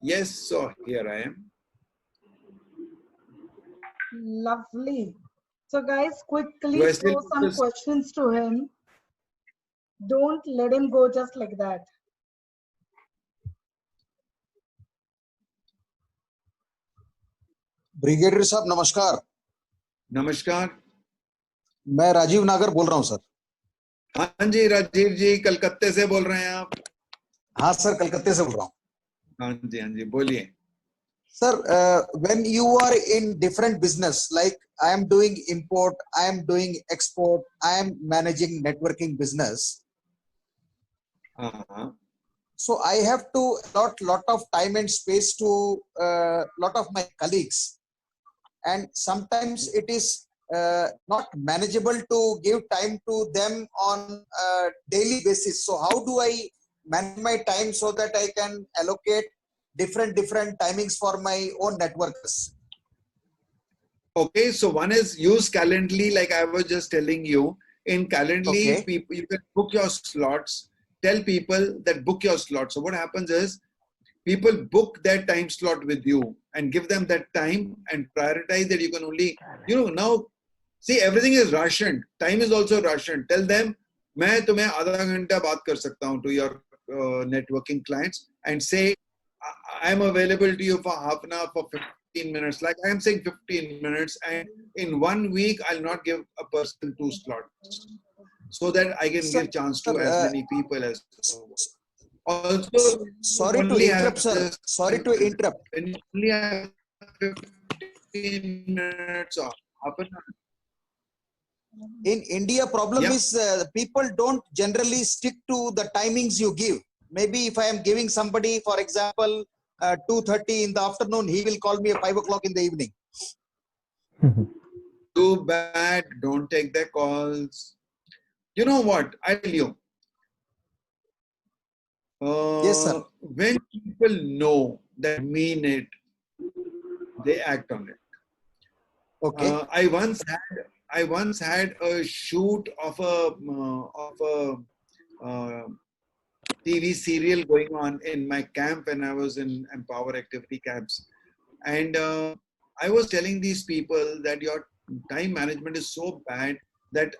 Yes, so here I am. Lovely. So guys, quickly throw some questions to him. Don't let him go just like that. Brigadier साहब नमस्कार। नमस्कार, मैं राजीव नागर बोल रहा हूं sir. हाँ जी राजीव जी, कलकत्ते से बोल रहे हैं आप? हाँ सर, कलकत्ते से बोल रहा हूं। हाँ जी बोलिए sir. when you are in different business, like I am doing import, I am doing export, I am managing networking business. So I have to allot lot of time and space to lot of my colleagues, and sometimes it is not manageable to give time to them on a daily basis. So how do I manage my time so that I can allocate different timings for my own networkers? Okay, so one is use Calendly, like I was just telling you. In Calendly, people, you can book your slots. Tell people that book your slot. So what happens is people book their time slot with you and give them that time and prioritize that. You can only, now see, everything is rationed. Time is also rationed. Tell them, मैं तुम्हें आधा घंटा बात कर सकता हूँ to your networking clients, and say, I'm available to you for half an hour, for 15 minutes. Like I am saying 15 minutes, and in 1 week, I'll not give a person 2 slots, so that I can give chance to as many people as possible. Also, sorry to interrupt, sir. Sorry to interrupt. When you only have 15 minutes or half an hour. In India, problem is people don't generally stick to the timings you give. Maybe if I am giving somebody, for example, 2:30 in the afternoon. He will call me at 5 o'clock in the evening. Too bad. Don't take their calls. You know what? I tell you. Yes, sir. When people know that mean it, they act on it. Okay. I once had a shoot of a TV serial going on in my camp when I was in Empower activity camps, and I was telling these people that your time management is so bad that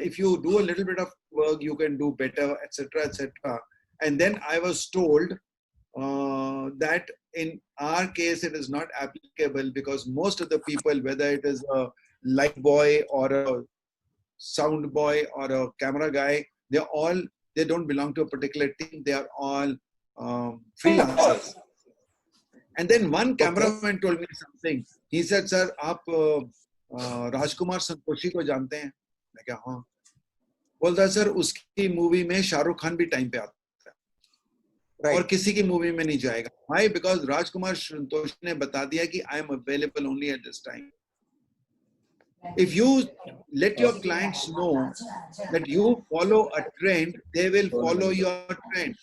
if you do a little bit of work, you can do better, etc., etc. And then I was told that in our case it is not applicable because most of the people, whether it is a light boy or a sound boy or a camera guy, they don't belong to a particular team. They are all freelancers. And then one cameraman told me something. He said, "Sir, आप राजकुमार संतोषी को जानते हैं?" मैं क्या हाँ. बोलता sir उसकी movie में शाहरुख खान भी टाइम पे आता है और किसी की मूवी में नहीं जाएगा. Why? Because राजकुमार संतोषी ने बता दिया कि I am available only at this time. If you let your clients know that you follow a trend, they will follow your trend.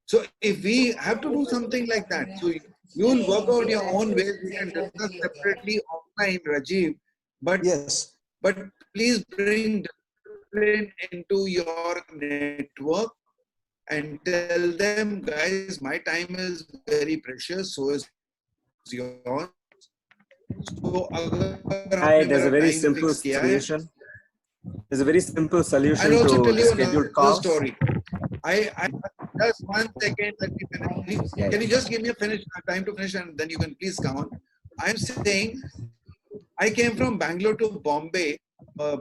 So if we have to do something like that, so you will work out your own ways. We can discuss separately offline, Rajiv. But yes, but please bring discipline into your network and tell them, guys, my time is very precious. So is yours. So Hi, there's a very simple solution. There's a very simple solution I'll also tell to you scheduled another calls. story. I just 1 second. Let me finish. Please, can you just give me a time to finish, and then you can please come on. I'm saying I came from Bangalore to Bombay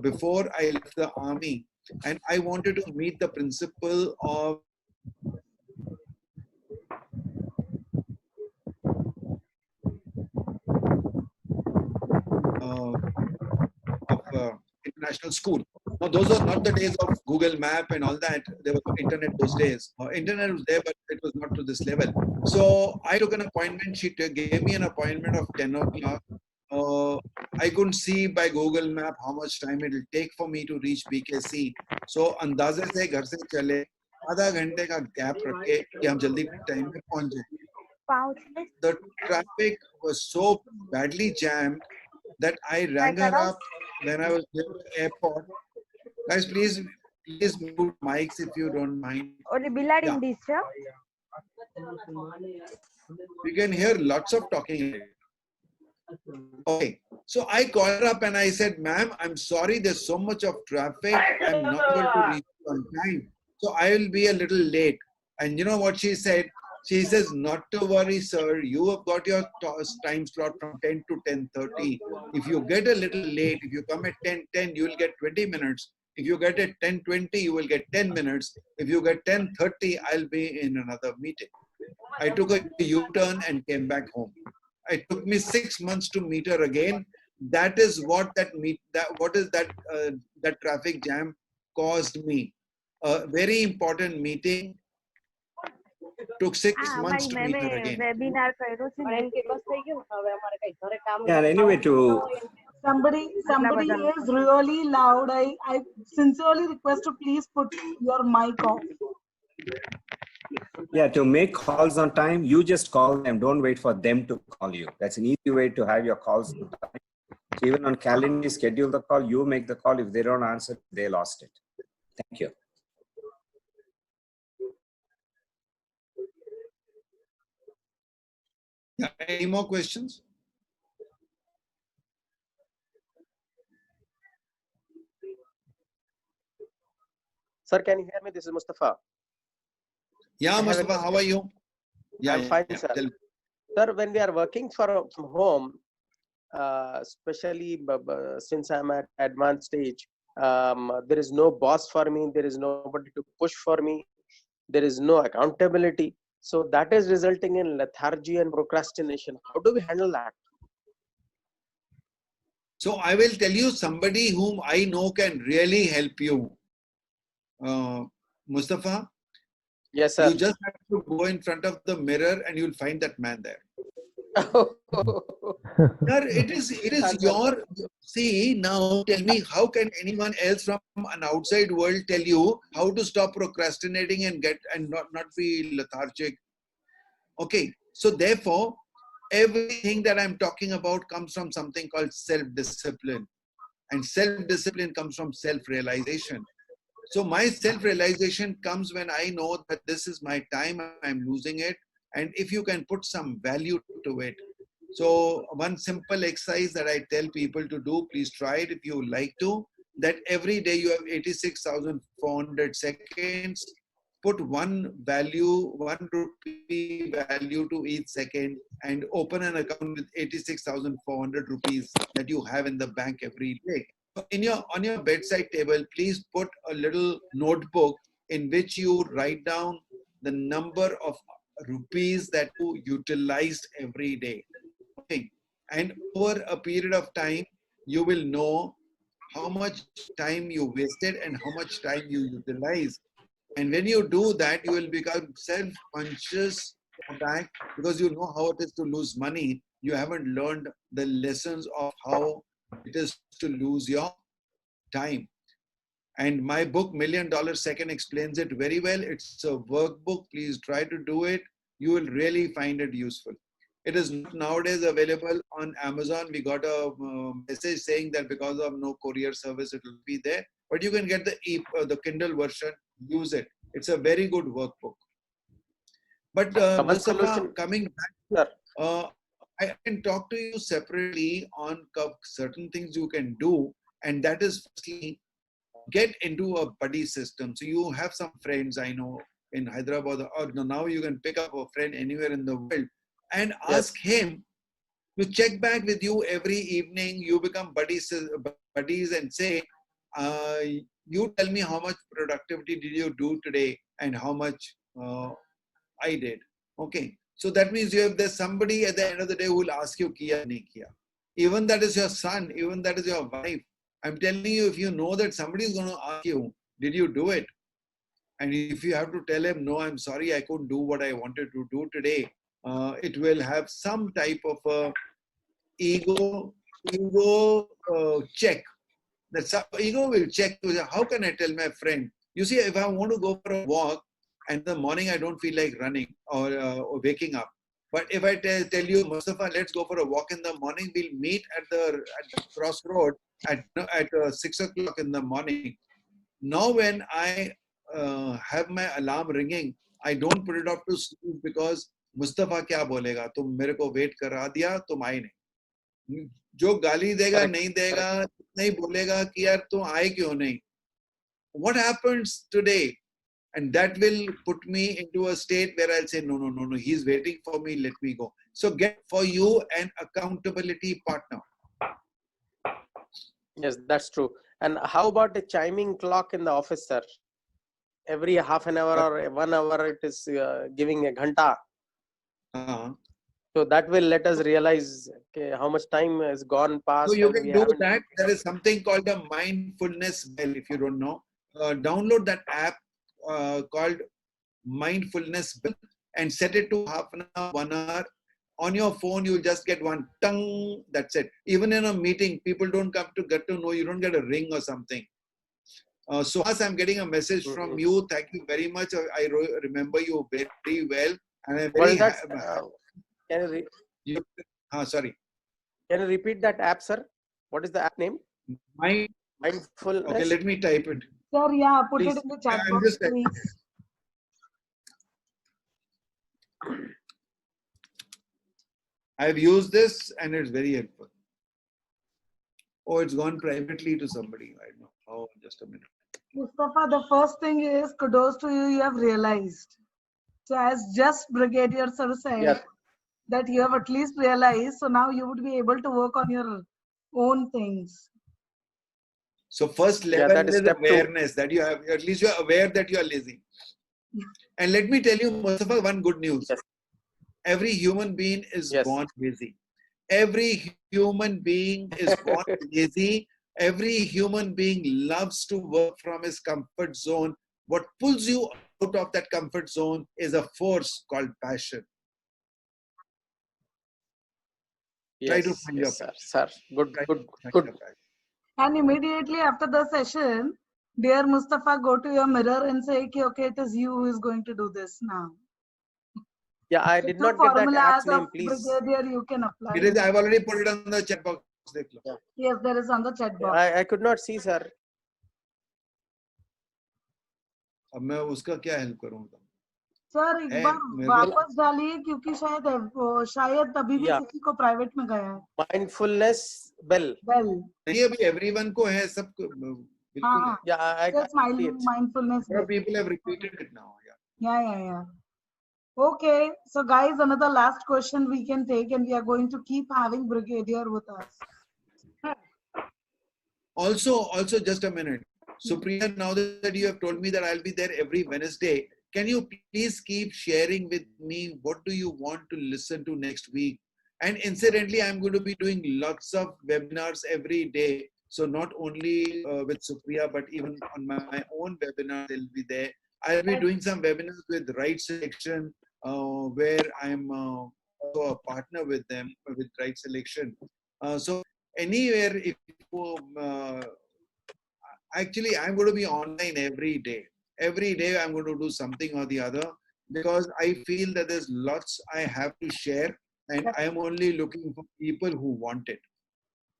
before I left the army, and I wanted to meet the principal of international school. Now, those are not the days of Google Map and all that. There was internet those days. Internet was there, but it was not to this level. So I took an appointment. She gave me an appointment of 10 o'clock. I couldn't see by Google Map how much time it will take for me to reach BKC. So अंदाजे से घर से चले आधा घंटे का gap रखे कि हम जल्दी time पे पहुंच जाए. The traffic was so badly jammed that I rang her up when I was near the airport. Guys, please mute mics if you don't mind. Yeah. We can hear lots of talking. Okay, so I called her up and I said, "Ma'am, I'm sorry, there's so much of traffic. I'm not able to reach on time. So I will be a little late." And you know what she said? She says, "Not to worry, sir. You have got your time slot from 10 to 10:30. If you get a little late, if you come at 10:10, you will get 20 minutes. If you get at 10:20, you will get 10 minutes. If you get 10:30, I'll be in another meeting." I took a U-turn and came back home. It took me 6 months to meet her again. That is what that traffic jam caused me. A very important meeting. Took 6 months to meet her again. Yeah, anyway, Somebody is really loud. I sincerely request to please put your mic off. yeah, to make calls on time, you just call them. Don't wait for them to call you. That's an easy way to have your calls on time. So even on calendar, schedule the call. You make the call. If they don't answer, they lost it. Thank you. Yeah, any more questions? Sir, can you hear me? This is Mustafa. Yeah, Mustafa, how are you? Yeah, I'm fine, sir. Sir, when we are working from home, especially since I'm at advanced stage, there is no boss for me. There is nobody to push for me. There is no accountability. So that is resulting in lethargy and procrastination. How do we handle that? So I will tell you somebody whom I know can really help you, Mustafa. Yes, You sir. just have to go in front of the mirror and you'll find that man there. Sir, it is your, see now tell me, how can anyone else from an outside world tell you how to stop procrastinating and not be lethargic? Okay, so therefore, everything that I'm talking about comes from something called self-discipline. And self-discipline comes from self-realization. So my self-realization comes when I know that this is my time, I'm losing it. And if you can put some value to it. So one simple exercise that I tell people to do, please try it if you like to, that every day you have 86,400 seconds, put one value, 1 rupee value to each second and open an account with 86,400 rupees that you have in the bank every day. In on your bedside table, please put a little notebook in which you write down the number of rupees that you utilized every day. Okay. And over a period of time, you will know how much time you wasted and how much time you utilized. And when you do that, you will become self-conscious of that because you know how it is to lose money. You haven't learned the lessons of how it is to lose your time. And my book, $1 Million Second, explains it very well. It's a workbook. Please try to do it. You will really find it useful. It is not nowadays available on Amazon. We got a message saying that because of no courier service, it will be there. But you can get the Kindle version. Use it. It's a very good workbook. But One Mustafa, solution, coming back, sir. I can talk to you separately on certain things you can do. And that is firstly, get into a buddy system. So you have some friends, I know, in Hyderabad, or now you can pick up a friend anywhere in the world and ask him to check back with you every evening. You become buddies and say, you tell me how much productivity did you do today and how much I did. Okay. So that means there's somebody at the end of the day who will ask you, kiya nahi kiya. Even that is your son, even that is your wife. I'm telling you, if you know that somebody is going to ask you, did you do it? And if you have to tell him, no, I'm sorry, I couldn't do what I wanted to do today, it will have some type of a ego check. That ego will check, how can I tell my friend? You see, if I want to go for a walk and in the morning I don't feel like running or waking up, but if I tell you, Mustafa, let's go for a walk in the morning, we'll meet at the crossroad at 6 o'clock in the morning. Now when I have my alarm ringing, I don't put it off to sleep because Mustafa क्या बोलेगा, तुम मेरे को wait करा दिया, तुम आए नहीं. जो गाली देगा Correct. नहीं देगा, नहीं बोलेगा कि यार तुम आए क्यों नहीं. What happens today? And that will put me into a state where I'll say, no, he's waiting for me, let me go. So get for you an accountability partner. Yes, that's true. And how about a chiming clock in the office, sir? Every half an hour or 1 hour, it is giving a ghanta. So that will let us realize how much time has gone past. So you and can we do haven't- that. There is something called a mindfulness bell, if you don't know. Download that app called mindfulness bell and set it to half an hour, 1 hour. On your phone, you'll just get one tung. That's it. Even in a meeting, people don't come to get to know. You don't get a ring or something. So as I'm getting a message from you, thank you very much. I remember you very well, and I'm What very is that? Can you sorry. Can you repeat that app, sir? What is the app name? Mindfulness. Okay, let me type it. Sir, yeah, put Please. it in the chat I'm box, just please. I've used this and it's very helpful. Oh, it's gone privately to somebody. I don't know. Oh, just a minute. Mustafa, the first thing is kudos to you, you have realized. So as just Brigadier Sir said, that you have at least realized, so now you would be able to work on your own things. So first level that is is step awareness that you have, at least you are aware that you are lazy. And let me tell you, Mustafa, one good news. Yes. Every human being is born lazy. Every human being is born lazy. Every human being loves to work from his comfort zone. What pulls you out out of that comfort zone is a force called passion. Try to Yes, find your yes, sir. passion. Sir, good, Try good, to find good. your passion. And immediately after the session, dear Mustafa, go to your mirror and say, okay, it is you who is going to do this now. Yeah, I The did two not get that app's formulas of name, please. Brigadier you can apply. It is. I've already put it on the chat box. देख लो. Yeah. Yes, there is on the chat box. I could not see, sir. अब मैं उसका क्या help करूँगा? Sir एक है, बार मेरे को- वापस डालिए क्योंकि शायद अभी भी Yeah. किसी को प्राइवेट में गया है. Mindfulness bell. वेल नहीं अभी everyone को है सबको बिल्कुल है. हाँ Yeah, I just see it. mindfulness. More people have repeated it now. Yeah. Okay, so guys, another last question we can take, and we are going to keep having Brigadier with us. Also, just a minute. Supriya, now that you have told me that I'll be there every Wednesday, can you please keep sharing with me what do you want to listen to next week? And incidentally, I'm going to be doing lots of webinars every day. So not only with Supriya, but even on my own webinar, they'll be there. I'll be doing some webinars with Right Selection, where I'm also a partner with them, with Right Selection. So anywhere, if actually I'm going to be online every day. Every day I'm going to do something or the other because I feel that there's lots I have to share, and I am only looking for people who want it.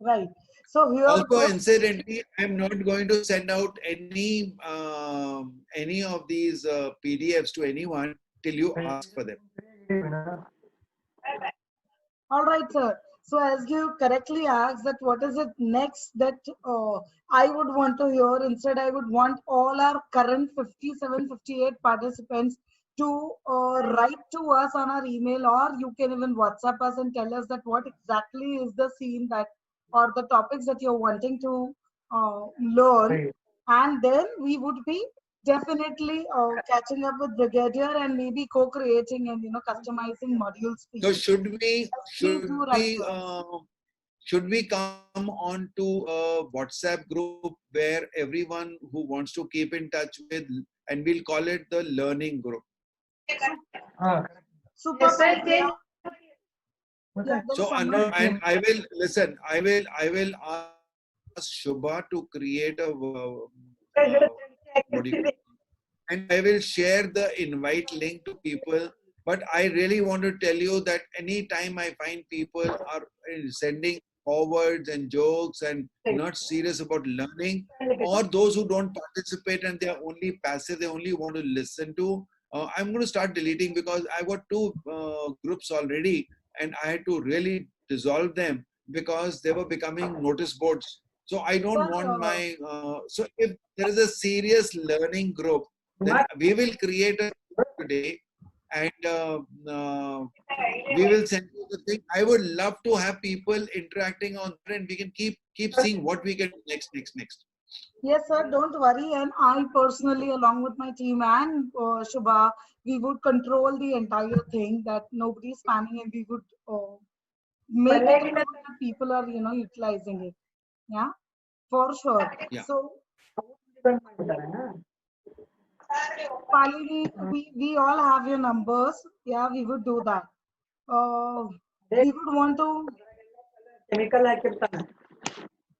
Right. So here Also, incidentally, I'm not going to send out any of these PDFs to anyone till you ask for them. all right, sir. So as you correctly asked that what is it next that I would want to hear, instead I would want all our current 57, 58 participants to write to us on our email, or you can even WhatsApp us and tell us that what exactly is the scene that or the topics that you're wanting to learn, and then we would be definitely catching up with Brigadier and maybe co-creating and customizing modules for So you. should we come on to a WhatsApp group where everyone who wants to keep in touch with, and we'll call it the learning group. Super. So and I will listen. I will ask Shubha to create a and I will share the invite link to people. But I really want to tell you that anytime I find people are sending forwards and jokes and not serious about learning, or those who don't participate and they are only passive, they only want to listen to, I'm going to start deleting because I got two groups already and I had to really dissolve them because they were becoming notice boards. So I don't want my, so if there is a serious learning group, then we will create a group today and we will send you the thing. I would love to have people interacting on it and we can keep seeing what we can do next. Yes, sir, don't worry. And I personally, along with my team and Shubha, we would control the entire thing, that nobody's spamming, and we would make it sure that people are, utilizing it. Yeah, for sure. Yeah. So, Palini, we all have your numbers. Yeah, we would do that. We would want to.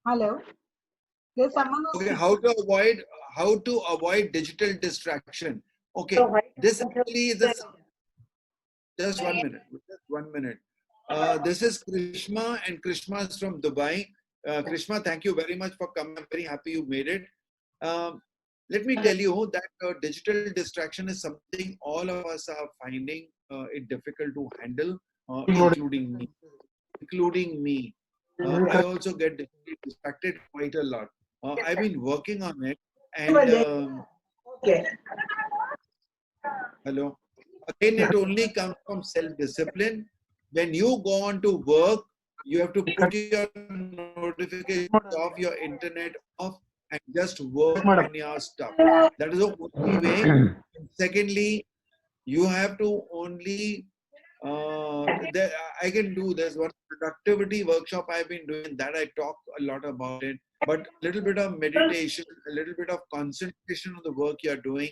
Hello. There's someone who's Okay, how to avoid digital distraction. Okay, this actually is just 1 minute. Just 1 minute. This is Krishma, and Krishma is from Dubai. Krishma, thank you very much for coming. I'm very happy you made it. Let me tell you that digital distraction is something all of us are finding it difficult to handle, including me. I also get distracted quite a lot. I've been working on it, and hello. Again, it only comes from self-discipline. When you go on to work, you have to put your notifications off, your internet off, and just work on your stuff. That is the only way. And secondly, you have to only I can do. There's one productivity workshop I've been doing that I talk a lot about it, but a little bit of meditation, a little bit of concentration on the work you're doing,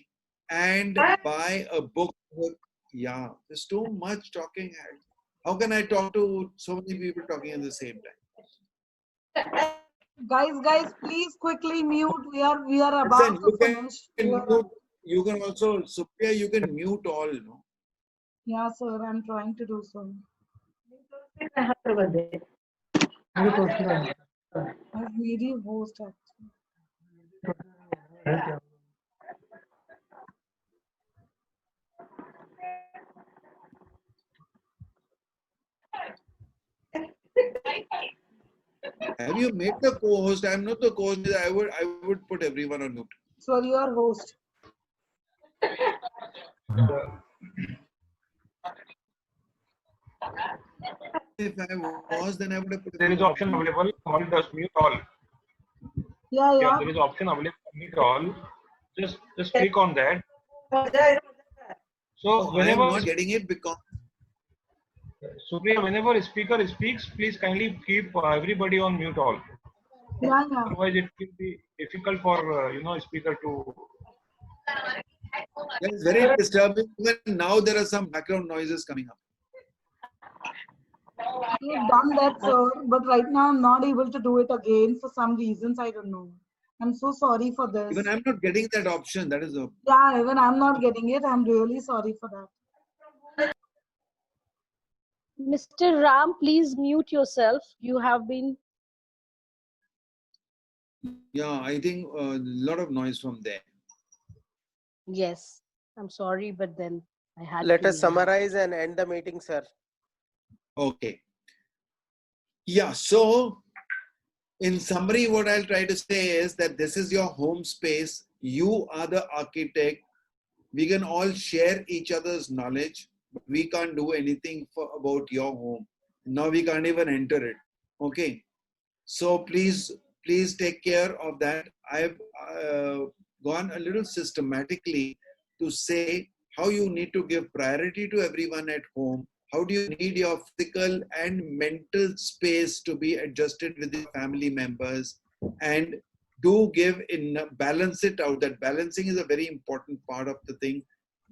and buy a book. Yeah, there's too much talking. How can I talk to so many people talking at the same time? Guys, please quickly mute. We are Listen, about to you can finish. mute. You can also, Supriya, you can mute all. No? Yeah, sir, I'm trying to do so. I've made you host actually. Have you made the co-host? I'm not the co-host. I would put everyone on mute. So you are host. If I was, then I would have put. There is option available called as mute all. Yeah. There is option available mute all. Just click on that. So I am whenever not getting it because. Supriya, whenever a speaker speaks, please kindly keep everybody on mute all. Yeah. Otherwise, it will be difficult for speaker to. That is very disturbing. Even now there are some background noises coming up. We've done that, sir, but right now I'm not able to do it again for some reasons. I don't know. I'm so sorry for this. Even I'm not getting that option. That is a. Yeah, even I'm not getting it. I'm really sorry for that. Mr. Ram, please mute yourself. You have been. Yeah, I think a lot of noise from there. Yes, I'm sorry, but then I had Let to. us summarize and end the meeting, sir. Okay. Yeah, so in summary, what I'll try to say is that this is your home space. You are the architect. We can all share each other's knowledge, but we can't do anything about your home. Now we can't even enter it. Okay. So please take care of that. I've gone a little systematically to say how you need to give priority to everyone at home. How do you need your physical and mental space to be adjusted with your family members, and do give in balance it out. That balancing is a very important part of the thing.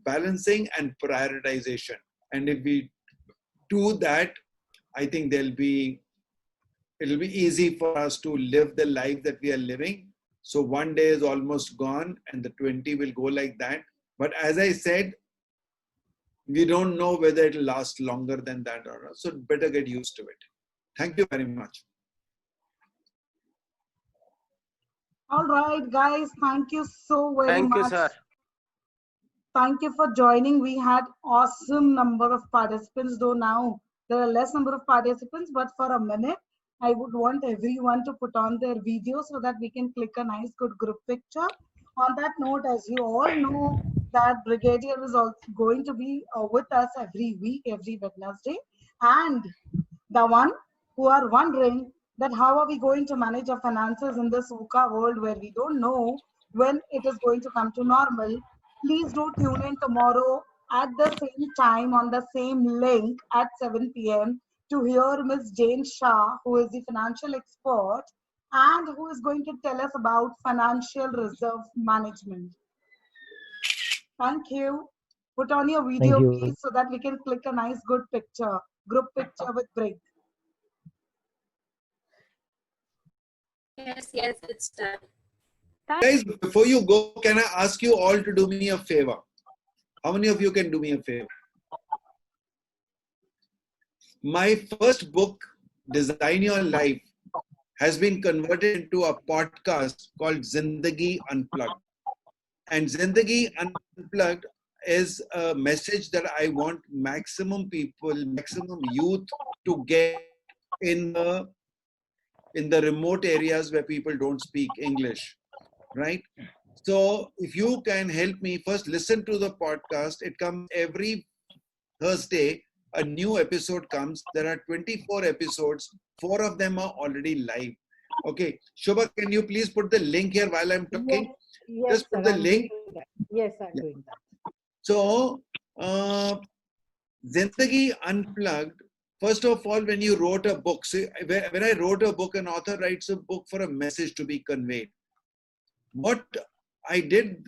Balancing and prioritization. And if we do that, I think it'll be easy for us to live the life that we are living. So one day is almost gone and the 20 will go like that. But as I said, we don't know whether it'll last longer than that or not. So better get used to it. Thank you very much. All right, guys. Thank you so very much. Thank you, sir. Thank you for joining. We had awesome number of participants, though now there are less number of participants, but for a minute, I would want everyone to put on their video so that we can click a nice good group picture. On that note, as you all know, that Brigadier is also going to be with us every week, every Wednesday. And the one who are wondering that how are we going to manage our finances in this VUCA world where we don't know when it is going to come to normal, please do tune in tomorrow at the same time on the same link at 7 p.m. to hear Ms. Jane Shah, who is the financial expert and who is going to tell us about financial reserve management. Thank you. Put on your video, please, so that we can click a nice good picture, group picture with Brig. Yes, it's done. Guys, before you go, can I ask you all to do me a favor? How many of you can do me a favor? My first book, Design Your Life, has been converted into a podcast called Zindagi Unplugged. And Zindagi Unplugged is a message that I want maximum people, maximum youth to get in the remote areas where people don't speak English, right? So if you can help me, first listen to the podcast. It comes every Thursday. A new episode comes. There are 24 episodes. 4 of them are already live. Okay. Shobha, can you please put the link here while I'm talking? Yes, just put the link. Yes, I'm doing that. So, Zindagi Unplugged, first of all, when you wrote a book, so when I wrote a book, an author writes a book for a message to be conveyed. What I did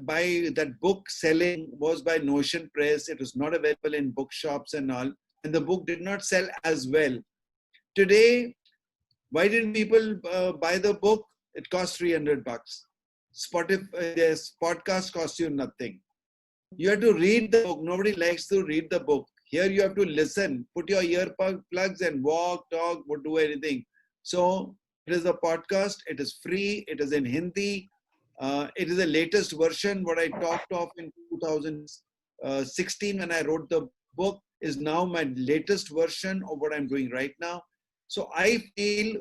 buy that book. Selling was by Notion Press. It was not available in bookshops and all. And the book did not sell as well. Today, why didn't people buy the book? It cost $300. Spotify, this podcast costs you nothing. You have to read the book. Nobody likes to read the book. Here you have to listen, put your plugs and walk, talk, do anything. So it is a podcast. It is free. It is in Hindi. It is the latest version. What I talked of in 2016 when I wrote the book is now my latest version of what I'm doing right now. So I feel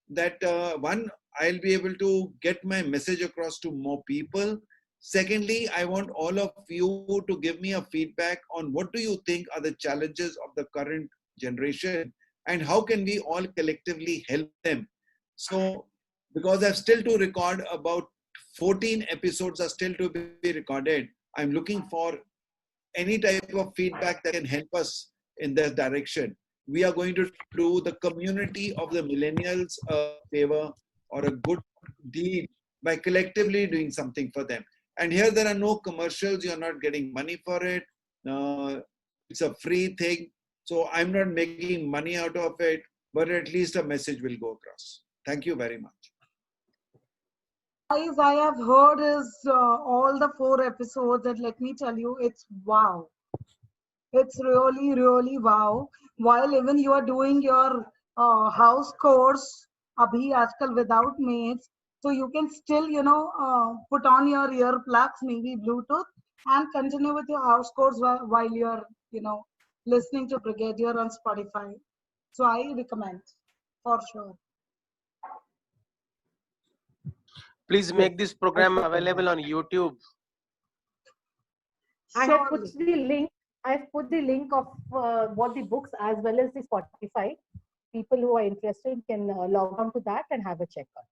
that one, I'll be able to get my message across to more people. Secondly, I want all of you to give me a feedback on what do you think are the challenges of the current generation and how can we all collectively help them. So, because I've still to record about 14 episodes are still to be recorded. I'm looking for any type of feedback that can help us in that direction. We are going to do the community of the millennials a favor or a good deed by collectively doing something for them. And here there are no commercials. You're not getting money for it. It's a free thing. So I'm not making money out of it, but at least a message will go across. Thank you very much. Guys, I have heard all the 4 episodes, and let me tell you, it's wow. It's really, really wow. While even you are doing your house course, abhi aajkal without mates, so you can still, put on your earplugs, maybe Bluetooth, and continue with your house course while you're, listening to Brigadier on Spotify. So I recommend for sure. Please make this program second available that. on YouTube. I have put Surely. the link. I've put the link of what the books as well as the Spotify. People who are interested can log on to that and have a check on.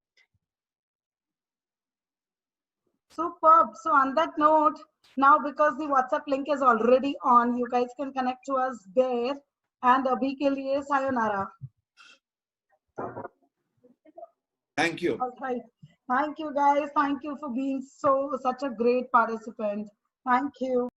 Superb. So on that note, now because the WhatsApp link is already on, you guys can connect to us there. And abhi ke liye sayonara. Thank you. All right. Thank you guys. Thank you for being such a great participant. Thank you.